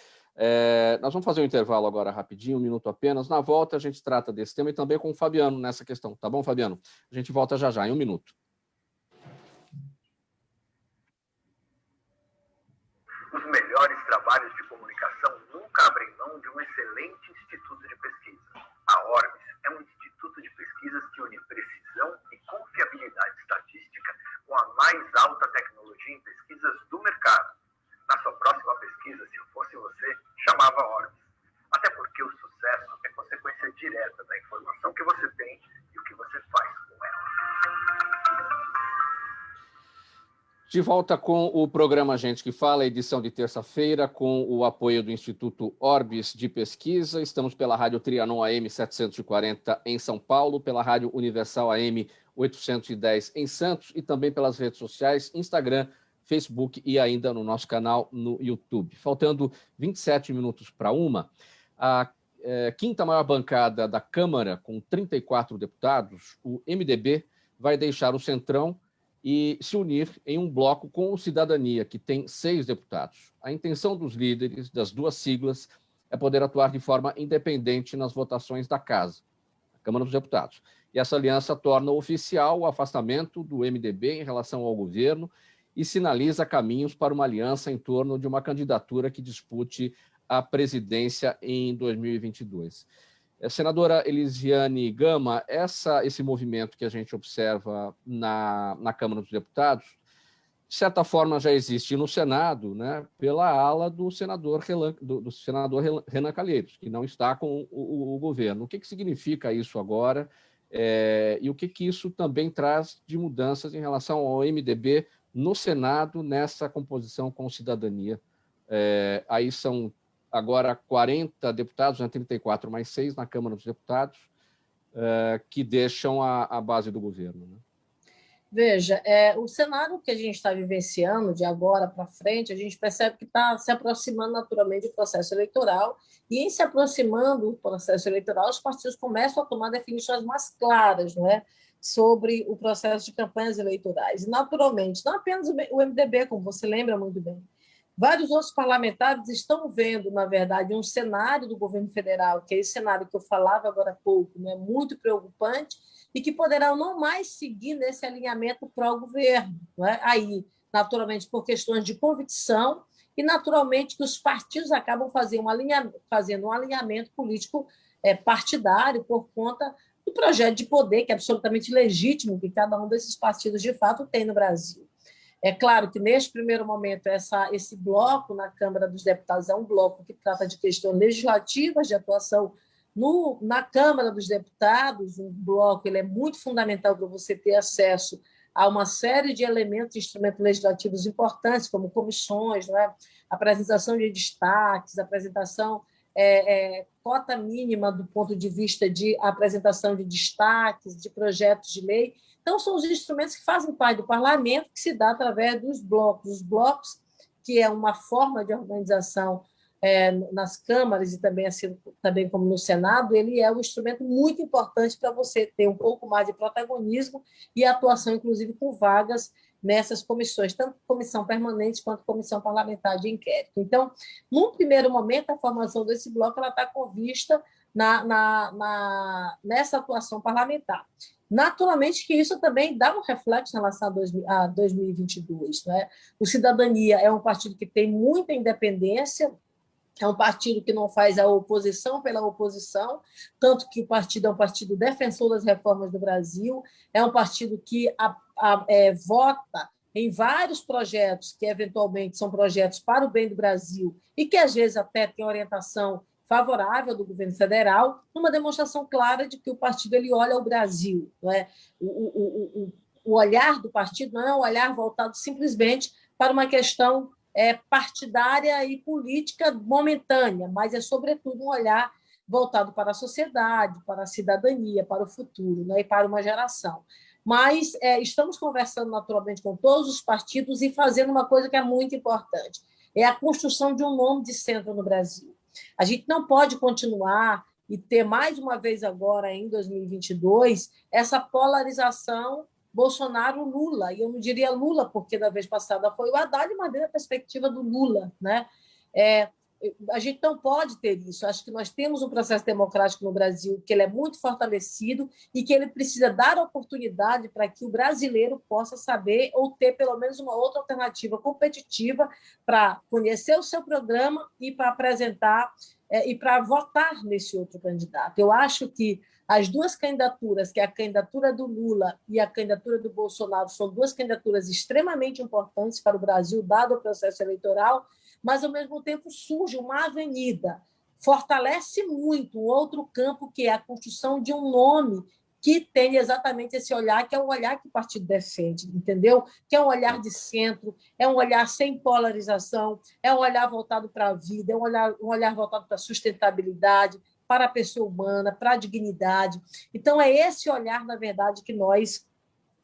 Nós vamos fazer um intervalo agora rapidinho, 1 minuto apenas. Na volta a gente trata desse tema e também com o Fabiano nessa questão. Tá bom, Fabiano? A gente volta já já, em 1 minuto. Os melhores trabalhos de comunicação nunca abrem mão de um excelente instituto de pesquisa. A Orbis é um instituto de pesquisas que une precisão e confiabilidade estatística com a mais alta tecnologia em pesquisas do mercado. Na sua próxima pesquisa, se eu fosse você, chamava Orbis. Até porque o sucesso é consequência direta da informação que você tem e o que você faz com ela. De volta com o programa Gente que Fala, edição de terça-feira, com o apoio do Instituto Orbis de Pesquisa. Estamos pela Rádio Trianon AM 740 em São Paulo, pela Rádio Universal AM 810 em Santos e também pelas redes sociais, Instagram, Facebook e ainda no nosso canal no YouTube. Faltando 27 minutos para 1, a quinta maior bancada da Câmara, com 34 deputados, o MDB, vai deixar o Centrão e se unir em um bloco com o Cidadania, que tem 6 deputados. A intenção dos líderes das duas siglas é poder atuar de forma independente nas votações da Casa, a Câmara dos Deputados. E essa aliança torna oficial o afastamento do MDB em relação ao governo e sinaliza caminhos para uma aliança em torno de uma candidatura que dispute a presidência em 2022. Senadora Elisiane Gama, esse movimento que a gente observa na Câmara dos Deputados, de certa forma já existe no Senado, né, pela ala do senador Renan Calheiros, que não está com o governo. O que significa isso agora e o que isso também traz de mudanças em relação ao MDB no Senado, nessa composição com Cidadania? Aí são agora 40 deputados, 34 mais 6 na Câmara dos Deputados, que deixam a base do governo, né? Veja, o cenário que a gente está vivenciando de agora para frente, a gente percebe que está se aproximando naturalmente do processo eleitoral, e em se aproximando do processo eleitoral, os partidos começam a tomar definições mais claras, não é, sobre o processo de campanhas eleitorais. E, naturalmente, não apenas o MDB, como você lembra muito bem, vários outros parlamentares estão vendo, na verdade, um cenário do governo federal, que é esse cenário que eu falava agora há pouco, né, muito preocupante, e que poderá não mais seguir nesse alinhamento pró-governo, né? Aí, naturalmente, por questões de convicção, e, naturalmente, que os partidos acabam fazendo um alinhamento político partidário por conta do projeto de poder, que é absolutamente legítimo, que cada um desses partidos, de fato, tem no Brasil. É claro que, neste primeiro momento, esse bloco na Câmara dos Deputados é um bloco que trata de questões legislativas, de atuação Na Câmara dos Deputados, o bloco ele é muito fundamental para você ter acesso a uma série de elementos, instrumentos legislativos importantes, como comissões, não é? Apresentação de destaques, apresentação cota mínima do ponto de vista de apresentação de destaques, de projetos de lei. Então, são os instrumentos que fazem parte do parlamento, que se dá através dos blocos. Os blocos, que é uma forma de organização nas câmaras e também, assim, também como no Senado, ele é um instrumento muito importante para você ter um pouco mais de protagonismo e atuação, inclusive, com vagas nessas comissões, tanto comissão permanente quanto comissão parlamentar de inquérito. Então, num primeiro momento, a formação desse bloco está convista nessa atuação parlamentar. Naturalmente que isso também dá um reflexo em relação a 2022. Né? O Cidadania é um partido que tem muita independência, é um partido que não faz a oposição pela oposição, tanto que o partido é um partido defensor das reformas do Brasil, é um partido que vota em vários projetos que, eventualmente, são projetos para o bem do Brasil e que, às vezes, até tem orientação favorável do governo federal, numa demonstração clara de que o partido ele olha o Brasil. Não é? O olhar do partido não é um olhar voltado simplesmente para uma questão partidária e política momentânea, mas é, sobretudo, um olhar voltado para a sociedade, para a cidadania, para o futuro, né, e para uma geração. Mas estamos conversando naturalmente com todos os partidos e fazendo uma coisa que é muito importante, é a construção de um nome de centro no Brasil. A gente não pode continuar e ter, mais uma vez agora, em 2022, essa polarização Bolsonaro-Lula, e eu não diria Lula, porque da vez passada foi o Haddad, mas da perspectiva do Lula. Né? A gente não pode ter isso. Acho que nós temos um processo democrático no Brasil que ele é muito fortalecido e que ele precisa dar oportunidade para que o brasileiro possa saber ou ter pelo menos uma outra alternativa competitiva para conhecer o seu programa e para apresentar e para votar nesse outro candidato. Eu acho que as duas candidaturas, que é a candidatura do Lula e a candidatura do Bolsonaro, são duas candidaturas extremamente importantes para o Brasil, dado o processo eleitoral, mas, ao mesmo tempo, surge uma avenida, fortalece muito um outro campo, que é a construção de um nome que tem exatamente esse olhar, que é o olhar que o partido defende, entendeu? Que é um olhar de centro, é um olhar sem polarização, é um olhar voltado para a vida, é um olhar voltado para a sustentabilidade, para a pessoa humana, para a dignidade. Então, é esse olhar, na verdade, que nós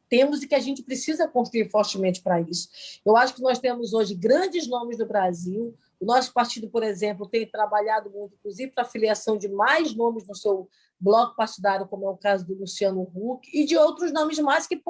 temos e que a gente precisa construir fortemente para isso. Eu acho que nós temos hoje grandes nomes do Brasil. O nosso partido, por exemplo, tem trabalhado muito, inclusive, para a filiação de mais nomes no seu bloco partidário, como é o caso do Luciano Huck, e de outros nomes mais que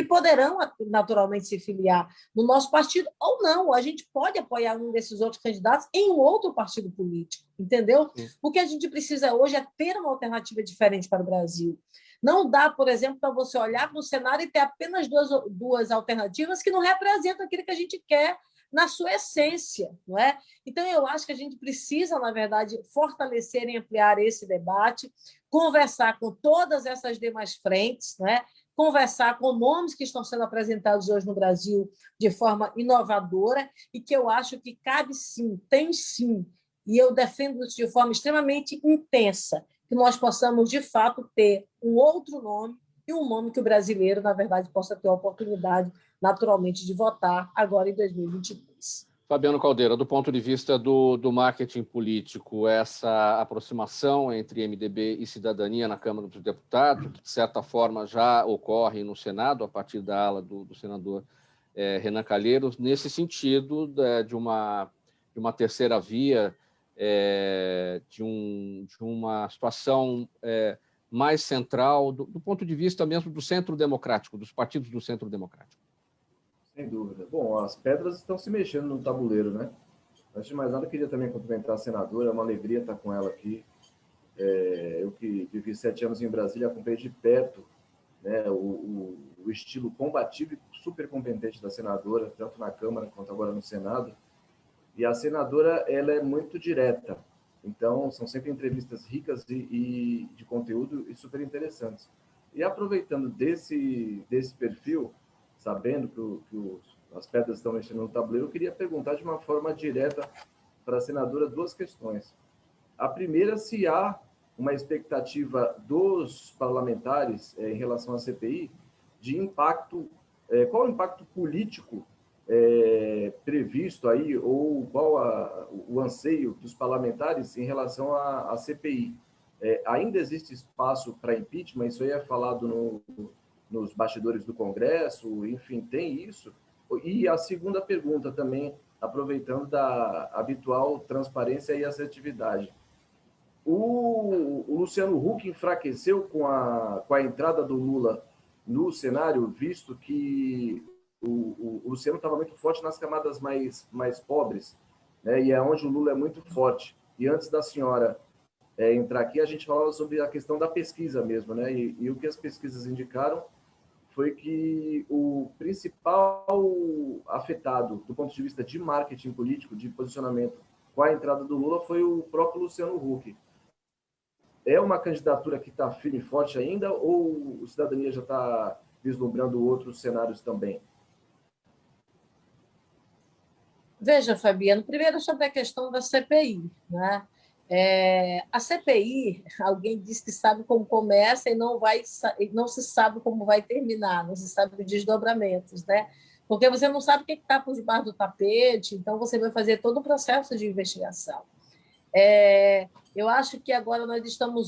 poderão, naturalmente, se filiar no nosso partido, ou não. A gente pode apoiar um desses outros candidatos em um outro partido político, entendeu? Sim. O que a gente precisa hoje é ter uma alternativa diferente para o Brasil. Não dá, por exemplo, para você olhar para o cenário e ter apenas duas alternativas que não representam aquilo que a gente quer na sua essência. Não é? Então, eu acho que a gente precisa, na verdade, fortalecer e ampliar esse debate, conversar com todas essas demais frentes, não é? Conversar com nomes que estão sendo apresentados hoje no Brasil de forma inovadora e que eu acho que cabe sim, tem sim, e eu defendo isso de forma extremamente intensa, que nós possamos, de fato, ter um outro nome e um nome que o brasileiro, na verdade, possa ter a oportunidade, naturalmente, de votar agora em 2022. Fabiano Caldeira, do ponto de vista do marketing político, essa aproximação entre MDB e cidadania na Câmara dos Deputados, que, de certa forma, já ocorre no Senado, a partir da ala do senador Renan Calheiros, nesse sentido de uma terceira via, de uma situação mais central, do ponto de vista mesmo do centro democrático, dos partidos do centro democrático. Sem dúvida. Bom, as pedras estão se mexendo no tabuleiro, né? Antes de mais nada, eu queria também cumprimentar a senadora, é uma alegria estar com ela aqui. Eu que vivi 7 anos em Brasília, acompanhei de perto, né, o estilo combativo e super competente da senadora, tanto na Câmara quanto agora no Senado. E a senadora, ela é muito direta. Então, são sempre entrevistas ricas e de conteúdo e super interessantes. E aproveitando desse perfil, sabendo que as pedras estão mexendo no tabuleiro, eu queria perguntar de uma forma direta para a senadora 2 questões. A primeira, se há uma expectativa dos parlamentares em relação à CPI de impacto, qual o impacto político previsto aí, ou qual o anseio dos parlamentares em relação à CPI. Ainda existe espaço para impeachment? Isso aí é falado nos bastidores do Congresso, enfim, tem isso? E a segunda pergunta também, aproveitando da habitual transparência e assertividade. O Luciano Huck enfraqueceu com a entrada do Lula no cenário, visto que o Luciano estava muito forte nas camadas mais pobres, né? E é onde o Lula é muito forte. E antes da senhora entrar aqui, a gente falava sobre a questão da pesquisa mesmo, né? E o que as pesquisas indicaram foi que o principal afetado do ponto de vista de marketing político, de posicionamento com a entrada do Lula, foi o próprio Luciano Huck. É uma candidatura que está firme e forte ainda, ou o Cidadania já está vislumbrando outros cenários também? Veja, Fabiano, primeiro sobre a questão da CPI, né? A CPI, alguém disse que sabe como começa e não se sabe como vai terminar, não se sabe os desdobramentos, né? Porque você não sabe o que está por debaixo do tapete, então você vai fazer todo o processo de investigação. Eu acho que agora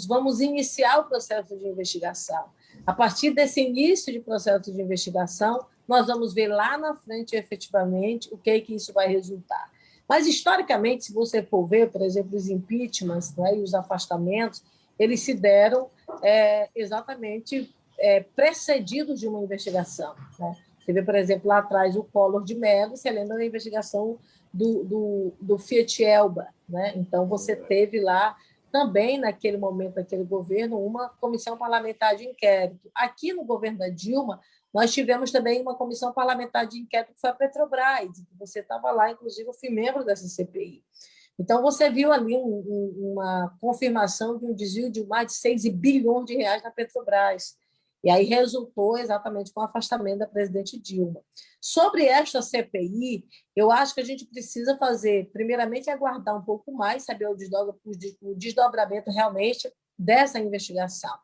vamos iniciar o processo de investigação. A partir desse início de processo de investigação, nós vamos ver lá na frente, efetivamente, o que é que isso vai resultar. Mas, historicamente, se você for ver, por exemplo, os impeachments, né, e os afastamentos, eles se deram exatamente precedidos de uma investigação, né? Você vê, por exemplo, lá atrás o Collor de Mello, você lembra da investigação do Fiat Elba, né? Então, você teve lá também, naquele momento, naquele governo, uma comissão parlamentar de inquérito. Aqui no governo da Dilma, nós tivemos também uma comissão parlamentar de inquérito que foi a Petrobras, que você estava lá, inclusive eu fui membro dessa CPI. Então, você viu ali uma confirmação de um desvio de mais de 6 bilhões de reais na Petrobras. E aí resultou exatamente com o afastamento da presidente Dilma. Sobre esta CPI, eu acho que a gente precisa fazer, primeiramente, aguardar um pouco mais, saber o desdobramento realmente dessa investigação.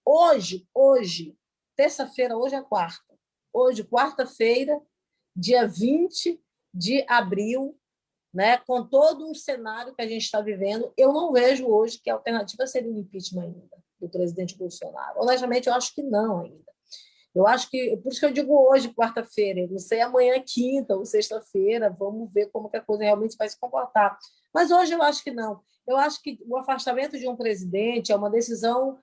Hoje, terça-feira, hoje é quarta. Hoje, quarta-feira, dia 20 de abril, né, com todo um cenário que a gente está vivendo, eu não vejo hoje que a alternativa seria o impeachment ainda do presidente Bolsonaro. Honestamente, eu acho que não ainda. Eu acho que, por isso que eu digo hoje, quarta-feira, não sei amanhã, quinta ou sexta-feira, vamos ver como que a coisa realmente vai se comportar. Mas hoje eu acho que não. Eu acho que o afastamento de um presidente é uma decisão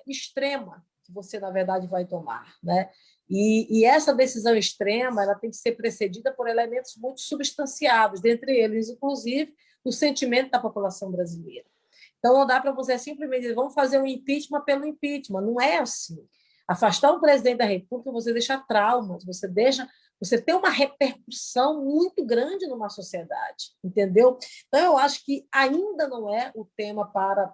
extrema que você, na verdade, vai tomar, né? E essa decisão extrema ela tem que ser precedida por elementos muito substanciados, dentre eles, inclusive, o sentimento da população brasileira. Então, não dá para você simplesmente dizer, vamos fazer um impeachment pelo impeachment. Não é assim. Afastar um presidente da República, você deixa traumas, você tem uma repercussão muito grande numa sociedade, entendeu? Então, eu acho que ainda não é o tema para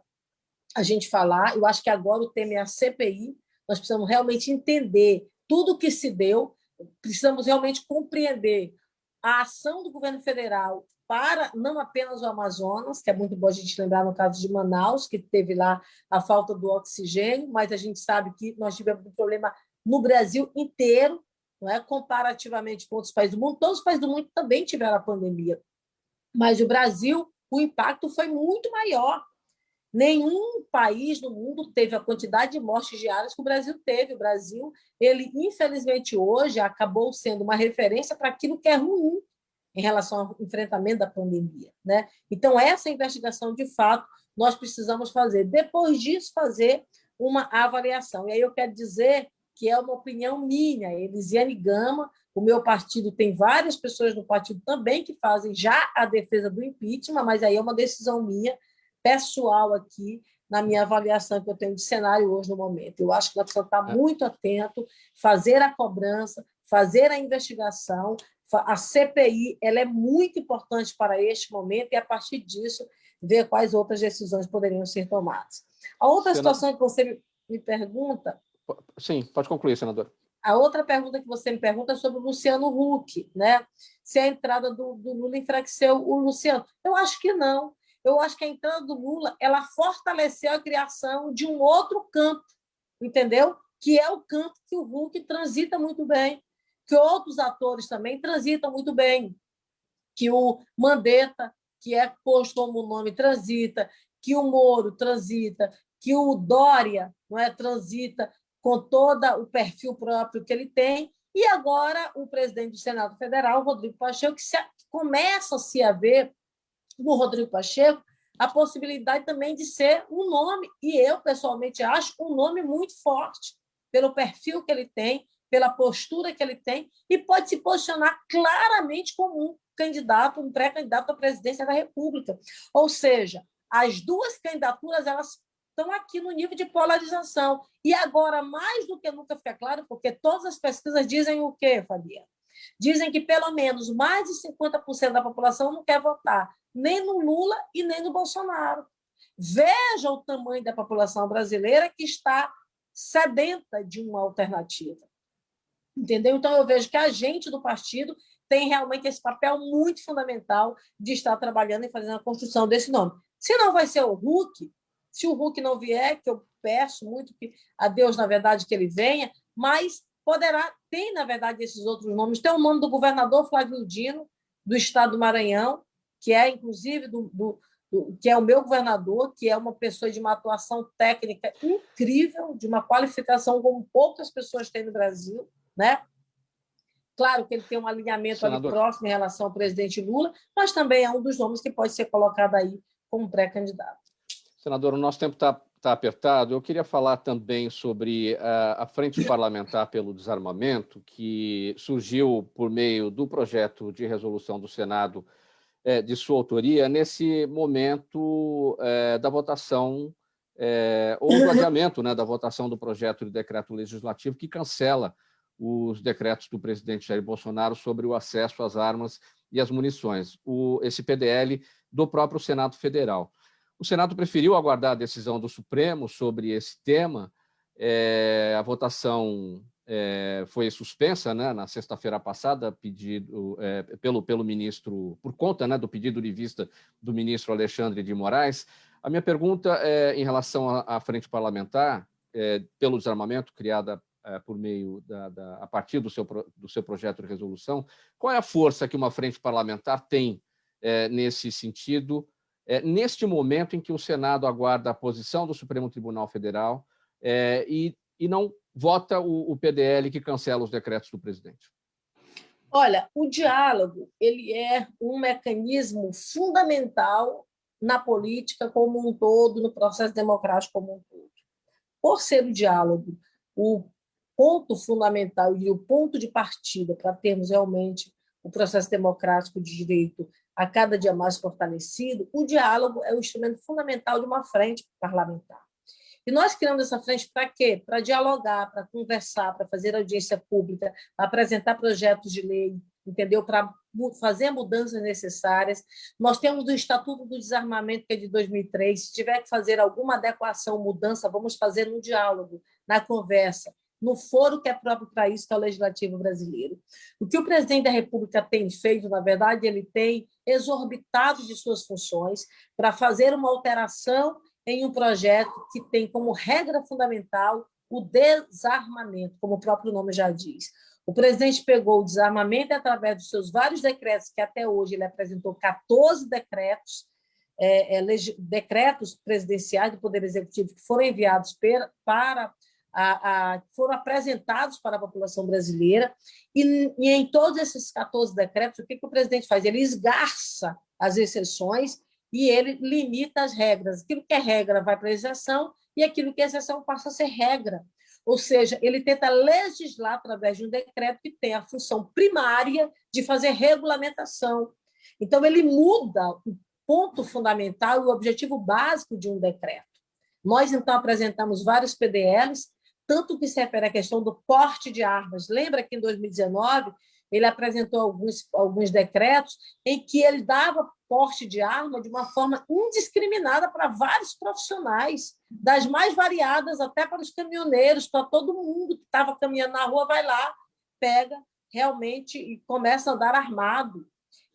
a gente falar. Eu acho que agora o tema é a CPI. Nós precisamos realmente entender tudo o que se deu, precisamos realmente compreender a ação do governo federal para não apenas o Amazonas, que é muito bom a gente lembrar no caso de Manaus, que teve lá a falta do oxigênio, mas a gente sabe que nós tivemos um problema no Brasil inteiro, não é? Comparativamente com outros países do mundo. Todos os países do mundo também tiveram a pandemia, mas o Brasil, o impacto foi muito maior. Nenhum país no mundo teve a quantidade de mortes diárias que o Brasil teve. O Brasil, ele, infelizmente, hoje acabou sendo uma referência para aquilo que é ruim em relação ao enfrentamento da pandemia, né? Então, essa investigação, de fato, nós precisamos fazer. Depois disso, fazer uma avaliação. E aí eu quero dizer que é uma opinião minha. Elisiane Gama, o meu partido tem várias pessoas no partido também que fazem já a defesa do impeachment, mas aí é uma decisão minha, pessoal aqui, na minha avaliação que eu tenho de cenário hoje no momento. Eu acho que nós precisamos estar muito atento, fazer a cobrança, fazer a investigação. A CPI ela é muito importante para este momento e, a partir disso, ver quais outras decisões poderiam ser tomadas. A outra situação que você me pergunta... Sim, pode concluir, senador. A outra pergunta que você me pergunta é sobre o Luciano Huck, né? Se a entrada do Lula enfraqueceu o Luciano. Eu acho que não. eu acho que a entrada do Lula ela fortaleceu a criação de um outro campo, entendeu? Que é o campo que o Huck transita muito bem, que outros atores também transitam muito bem, que o Mandetta, que é posto como nome, transita, que o Moro transita, que o Dória, não é, transita com todo o perfil próprio que ele tem, e agora o presidente do Senado Federal, Rodrigo Pacheco, que começa-se a ver no Rodrigo Pacheco a possibilidade também de ser um nome, e eu pessoalmente acho um nome muito forte, pelo perfil que ele tem, pela postura que ele tem, e pode se posicionar claramente como um candidato, um pré-candidato à presidência da República. Ou seja, as duas candidaturas elas estão aqui no nível de polarização. E agora, mais do que nunca fica claro, porque todas as pesquisas dizem o quê, Fabiana? Dizem que pelo menos mais de 50% da população não quer votar nem no Lula e nem no Bolsonaro. Veja o tamanho da população brasileira que está sedenta de uma alternativa. Entendeu? Então, eu vejo que a gente do partido tem realmente esse papel muito fundamental de estar trabalhando e fazendo a construção desse nome. Se não vai ser o Huck, se o Huck não vier, que eu peço muito que a Deus, na verdade, que ele venha, mas poderá, tem, na verdade, esses outros nomes. Tem o nome do governador Flávio Dino, do estado do Maranhão, que é, inclusive, que é o meu governador, que é uma pessoa de uma atuação técnica incrível, de uma qualificação como poucas pessoas têm no Brasil, né? Claro que ele tem um alinhamento ali próximo em relação ao presidente Lula, mas também é um dos nomes que pode ser colocado aí como pré-candidato. Senador, o nosso tempo está apertado. Eu queria falar também sobre a Frente Parlamentar pelo Desarmamento, que surgiu por meio do projeto de resolução do Senado de sua autoria, nesse momento da votação ou do adiamento, né, da votação do projeto de decreto legislativo que cancela os decretos do presidente Jair Bolsonaro sobre o acesso às armas e às munições, esse PDL do próprio Senado Federal. O Senado preferiu aguardar a decisão do Supremo sobre esse tema. A votação foi suspensa, né, na sexta-feira passada, pedido pelo ministro, por conta, né, do pedido de vista do ministro Alexandre de Moraes. A minha pergunta é em relação à Frente Parlamentar pelo Desarmamento, criada por meio a partir do seu projeto de resolução. Qual é a força que uma frente parlamentar tem nesse sentido, neste momento em que o Senado aguarda a posição do Supremo Tribunal Federal e não vota o PDL que cancela os decretos do presidente? Olha, o diálogo ele é um mecanismo fundamental na política como um todo, no processo democrático como um todo. Por ser o diálogo o ponto fundamental e o ponto de partida para termos realmente o processo democrático de direito a cada dia mais fortalecido, o diálogo é o instrumento fundamental de uma frente parlamentar. E nós criamos essa frente para quê? Para dialogar, para conversar, para fazer audiência pública, para apresentar projetos de lei, entendeu? Para fazer mudanças necessárias. Nós temos o Estatuto do Desarmamento, que é de 2003. Se tiver que fazer alguma adequação, mudança, vamos fazer no diálogo, na conversa, no foro que é próprio para isso, que é o Legislativo brasileiro. O que o presidente da República tem feito, na verdade, ele tem exorbitado de suas funções para fazer uma alteração em um projeto que tem como regra fundamental o desarmamento, como o próprio nome já diz. O presidente pegou o desarmamento através dos seus vários decretos, que até hoje ele apresentou 14 decretos, decretos presidenciais do Poder Executivo que foram enviados foram apresentados para a população brasileira, e em todos esses 14 decretos, o que o presidente faz? Ele esgarça as exceções e ele limita as regras. Aquilo que é regra vai para a exceção e aquilo que é exceção passa a ser regra. Ou seja, ele tenta legislar através de um decreto que tem a função primária de fazer regulamentação. Então, ele muda o ponto fundamental e o objetivo básico de um decreto. Nós, então, apresentamos vários PDLs, tanto que se refere à questão do porte de armas. Lembra que, em 2019, ele apresentou alguns decretos em que ele dava porte de arma de uma forma indiscriminada para vários profissionais, das mais variadas, até para os caminhoneiros, para todo mundo que estava caminhando na rua, vai lá, pega realmente e começa a andar armado.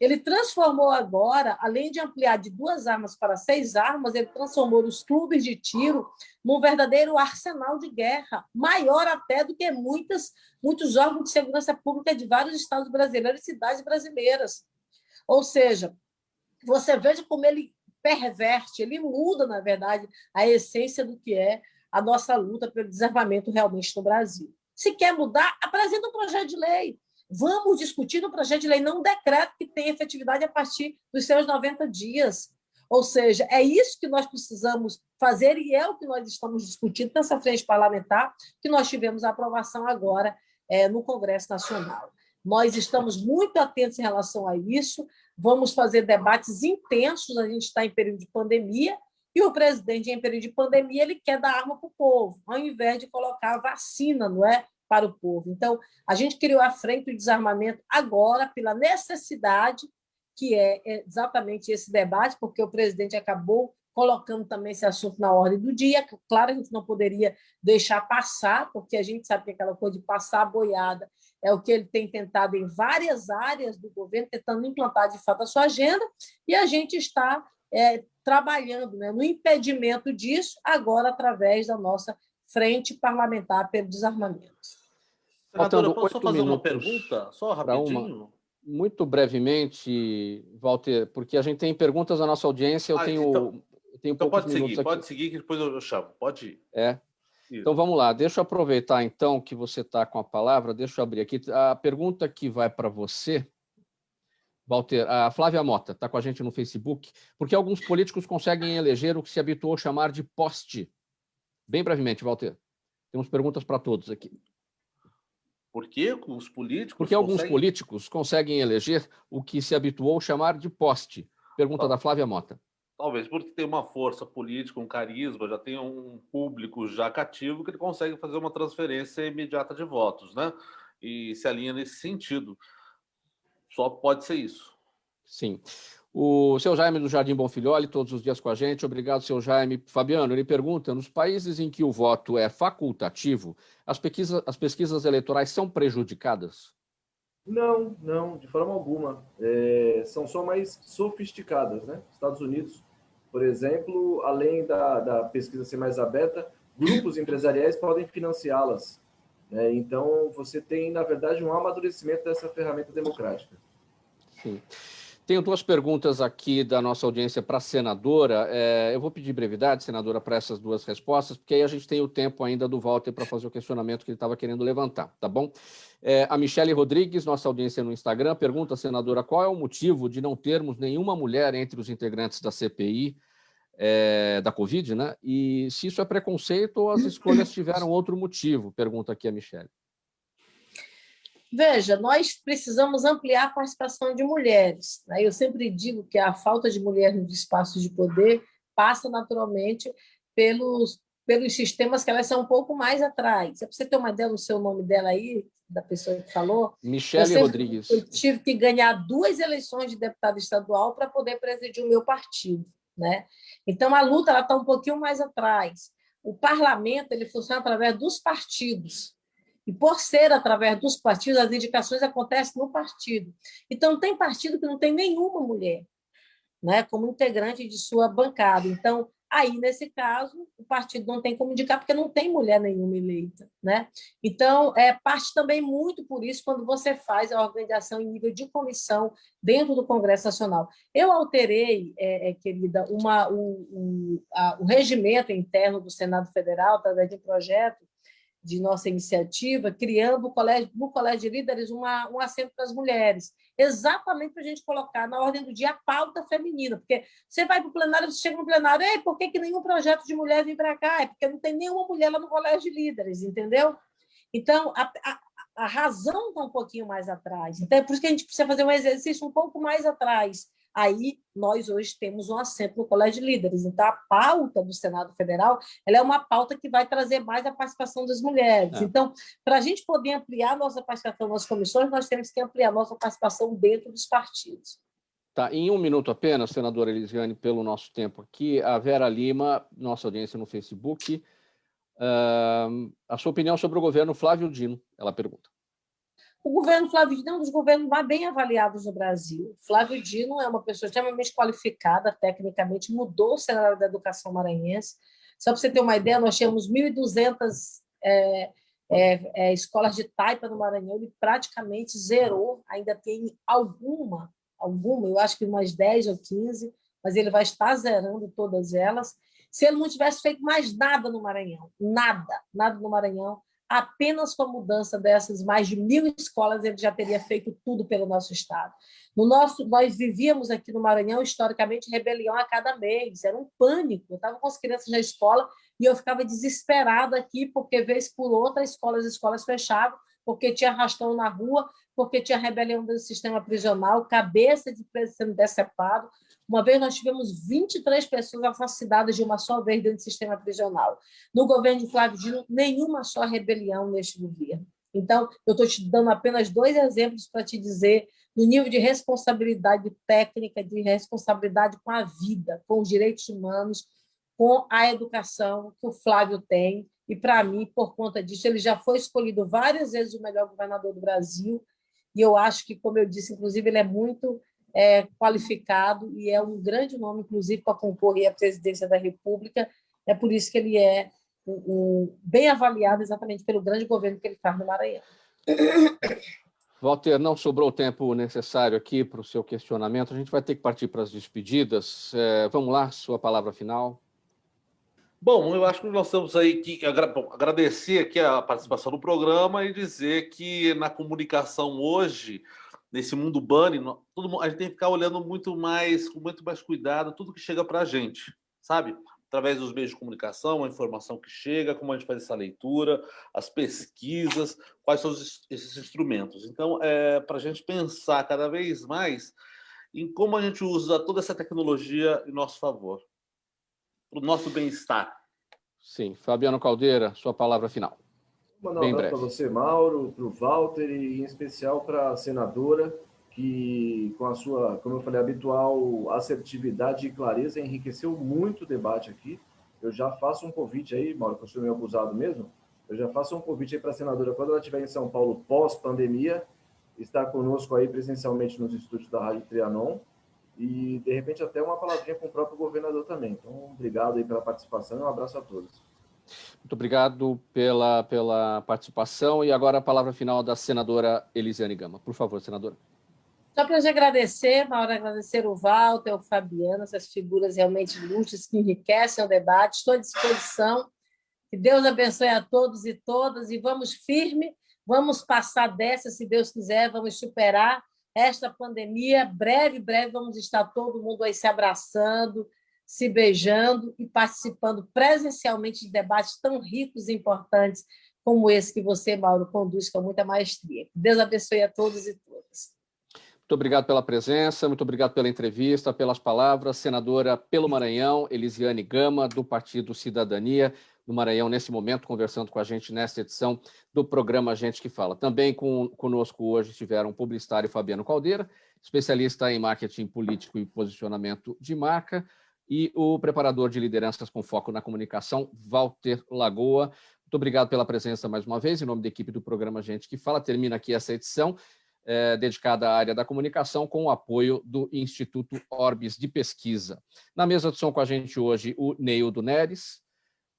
Ele transformou agora, além de ampliar de 2 armas para 6 armas, ele transformou os clubes de tiro num verdadeiro arsenal de guerra, maior até do que muitos órgãos de segurança pública de vários estados brasileiros e cidades brasileiras. Ou seja, você veja como ele perverte, ele muda, na verdade, a essência do que é a nossa luta pelo desarmamento realmente no Brasil. Se quer mudar, apresenta um projeto de lei. Vamos discutir no projeto de lei, não um decreto que tem efetividade a partir dos seus 90 dias. Ou seja, é isso que nós precisamos fazer e é o que nós estamos discutindo nessa frente parlamentar, que nós tivemos a aprovação agora no Congresso Nacional. Nós estamos muito atentos em relação a isso, vamos fazer debates intensos, a gente está em período de pandemia, e o presidente, em período de pandemia, ele quer dar arma para o povo, ao invés de colocar a vacina, não é, para o povo. Então, a gente criou a Frente do Desarmamento agora pela necessidade, que é exatamente esse debate, porque o presidente acabou colocando também esse assunto na ordem do dia. Claro, a gente não poderia deixar passar, porque a gente sabe que aquela coisa de passar a boiada é o que ele tem tentado em várias áreas do governo, tentando implantar, de fato, a sua agenda, e a gente está trabalhando, né, no impedimento disso, agora através da nossa Frente Parlamentar pelo Desarmamento. Senadora, posso só fazer uma pergunta, só rapidinho? Muito brevemente, Walter, porque a gente tem perguntas da nossa audiência, eu tenho então pode seguir, que depois eu chamo, pode ir. Então vamos lá, deixa eu aproveitar então que você está com a palavra, deixa eu abrir aqui. A pergunta que vai para você, Walter, a Flávia Mota está com a gente no Facebook, porque alguns políticos conseguem eleger o que se habituou a chamar de poste. Bem brevemente, Walter, temos perguntas para todos aqui. Por que os políticos Porque alguns políticos conseguem eleger o que se habituou a chamar de poste. Pergunta da Flávia Mota. Talvez porque tem uma força política, um carisma, já tem um público já cativo que ele consegue fazer uma transferência imediata de votos, né? E se alinha nesse sentido. Só pode ser isso. Sim. O seu Jaime do Jardim Bonfilholi, todos os dias com a gente. Obrigado, seu Jaime. Fabiano, ele pergunta, nos países em que o voto é facultativo, as pesquisas eleitorais são prejudicadas? Não, de forma alguma. São só mais sofisticadas, né? Estados Unidos, por exemplo, além da pesquisa ser mais aberta, grupos empresariais podem financiá-las. Né? Então, você tem, na verdade, um amadurecimento dessa ferramenta democrática. Sim. Tenho 2 perguntas aqui da nossa audiência para a senadora. Eu vou pedir brevidade, senadora, para essas 2 respostas, porque aí a gente tem o tempo ainda do Walter para fazer o questionamento que ele estava querendo levantar, tá bom? A Michele Rodrigues, nossa audiência no Instagram, pergunta, senadora, qual é o motivo de não termos nenhuma mulher entre os integrantes da CPI da Covid, né? E se isso é preconceito ou as escolhas tiveram outro motivo? Pergunta aqui a Michele. Veja, nós precisamos ampliar a participação de mulheres. Né? Eu sempre digo que a falta de mulheres nos espaços de poder passa naturalmente pelos sistemas que elas são um pouco mais atrás. Para você ter uma ideia do seu nome dela aí, da pessoa que falou... Michele Rodrigues. Eu tive que ganhar 2 eleições de deputado estadual para poder presidir o meu partido. Né? Então, a luta está um pouquinho mais atrás. O parlamento ele funciona através dos partidos. E, por ser através dos partidos, as indicações acontecem no partido. Então, tem partido que não tem nenhuma mulher, né, como integrante de sua bancada. Então, aí, nesse caso, o partido não tem como indicar, porque não tem mulher nenhuma eleita. Né? Então, parte também muito por isso quando você faz a organização em nível de comissão dentro do Congresso Nacional. Eu alterei, querida, o regimento interno do Senado Federal, através de um projeto de nossa iniciativa, criando no Colégio de Líderes um assento para as mulheres, exatamente para a gente colocar na ordem do dia a pauta feminina, porque você vai para o plenário, você chega no plenário, por que nenhum projeto de mulher vem para cá? É porque não tem nenhuma mulher lá no Colégio de Líderes, entendeu? Então, a razão está um pouquinho mais atrás. Então, é por isso que a gente precisa fazer um exercício um pouco mais atrás. Aí, nós hoje temos um assento no Colégio de Líderes. Então, a pauta do Senado Federal ela é uma pauta que vai trazer mais a participação das mulheres. Então, para a gente poder ampliar a nossa participação nas comissões, nós temos que ampliar a nossa participação dentro dos partidos. Tá, em 1 minuto apenas, senadora Elisiane, pelo nosso tempo aqui, a Vera Lima, nossa audiência no Facebook, a sua opinião sobre o governo Flávio Dino, ela pergunta. O governo Flávio Dino é um dos governos mais bem avaliados no Brasil. Flávio Dino é uma pessoa extremamente qualificada, tecnicamente, mudou o cenário da educação maranhense. Só para você ter uma ideia, nós tínhamos 1.200 escolas de taipa no Maranhão, ele praticamente zerou, ainda tem alguma, eu acho que umas 10 ou 15, mas ele vai estar zerando todas elas. Se ele não tivesse feito mais nada no Maranhão, nada no Maranhão, apenas com a mudança dessas mais de 1.000 escolas, ele já teria feito tudo pelo nosso estado. Nós vivíamos aqui no Maranhão, historicamente, rebelião a cada mês, era um pânico. Eu estava com as crianças na escola e eu ficava desesperada aqui, porque, vez por outra, as escolas fechavam, porque tinha arrastão na rua, porque tinha rebelião do sistema prisional, cabeça de preso sendo decepado. Uma vez nós tivemos 23 pessoas assassinadas de uma só vez dentro do sistema prisional. No governo de Flávio Dino, nenhuma só rebelião neste governo. Então, eu estou te dando apenas 2 exemplos para te dizer do nível de responsabilidade técnica, de responsabilidade com a vida, com os direitos humanos, com a educação que o Flávio tem. E, para mim, por conta disso, ele já foi escolhido várias vezes o melhor governador do Brasil. E eu acho que, como eu disse, inclusive, ele é muito qualificado e é um grande nome, inclusive, para concorrer à presidência da República. É por isso que ele é bem avaliado exatamente pelo grande governo que ele faz no Maranhão. Walter, não sobrou o tempo necessário aqui para o seu questionamento. A gente vai ter que partir para as despedidas. Vamos lá, sua palavra final. Bom, eu acho que nós temos aí que agradecer aqui a participação no programa e dizer que na comunicação hoje, nesse mundo bunny, a gente tem que ficar olhando com muito mais cuidado tudo que chega para a gente, sabe? Através dos meios de comunicação, a informação que chega, como a gente faz essa leitura, as pesquisas, quais são esses instrumentos. Então, para a gente pensar cada vez mais em como a gente usa toda essa tecnologia em nosso favor, para o nosso bem-estar. Sim. Fabiano Caldeira, sua palavra final. Vou mandar um abraço para você, Mauro, para o Walter e, em especial, para a senadora, que, com a sua, como eu falei, habitual assertividade e clareza, enriqueceu muito o debate aqui. Eu já faço um convite aí, Mauro, que eu sou meio abusado mesmo, eu já faço um convite aí para a senadora, quando ela estiver em São Paulo pós-pandemia, estar conosco aí presencialmente nos estúdios da Rádio Trianon, e, de repente, até uma palavrinha com o próprio governador também. Então, obrigado aí pela participação e um abraço a todos. Muito obrigado pela participação. E agora a palavra final da senadora Elisiane Gama. Por favor, senadora. Só para te agradecer, Mauro, agradecer o Walter, o Fabiano, essas figuras realmente ilustres que enriquecem o debate. Estou à disposição. Que Deus abençoe a todos e todas. E vamos firme, vamos passar dessa, se Deus quiser, vamos superar esta pandemia. Breve, vamos estar todo mundo aí se abraçando, se beijando e participando presencialmente de debates tão ricos e importantes como esse que você, Mauro, conduz com muita maestria. Deus abençoe a todos e todas. Muito obrigado pela presença, muito obrigado pela entrevista, pelas palavras. Senadora pelo Maranhão, Elisiane Gama, do Partido Cidadania do Maranhão, nesse momento, conversando com a gente nesta edição do programa Gente que Fala. Também conosco hoje estiveram o publicitário Fabiano Caldeira, especialista em marketing político e posicionamento de marca, e o preparador de lideranças com foco na comunicação, Walter Lagoa. Muito obrigado pela presença mais uma vez, em nome da equipe do programa Gente que Fala. Termina aqui essa edição dedicada à área da comunicação, com o apoio do Instituto Orbis de Pesquisa. Na mesa de som com a gente hoje, o Neildo Neres,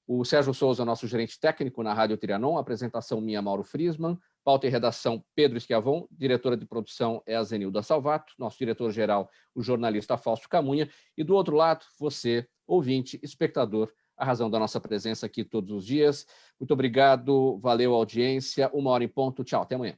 o Sérgio Souza, nosso gerente técnico na Rádio Trianon, apresentação minha, Mauro Friesman, pauta e redação, Pedro Schiavon, diretora de produção é a Zenilda Salvato, nosso diretor-geral, o jornalista Fausto Camunha, e do outro lado, você, ouvinte, espectador, a razão da nossa presença aqui todos os dias. Muito obrigado, valeu a audiência, 1h em ponto, tchau, até amanhã.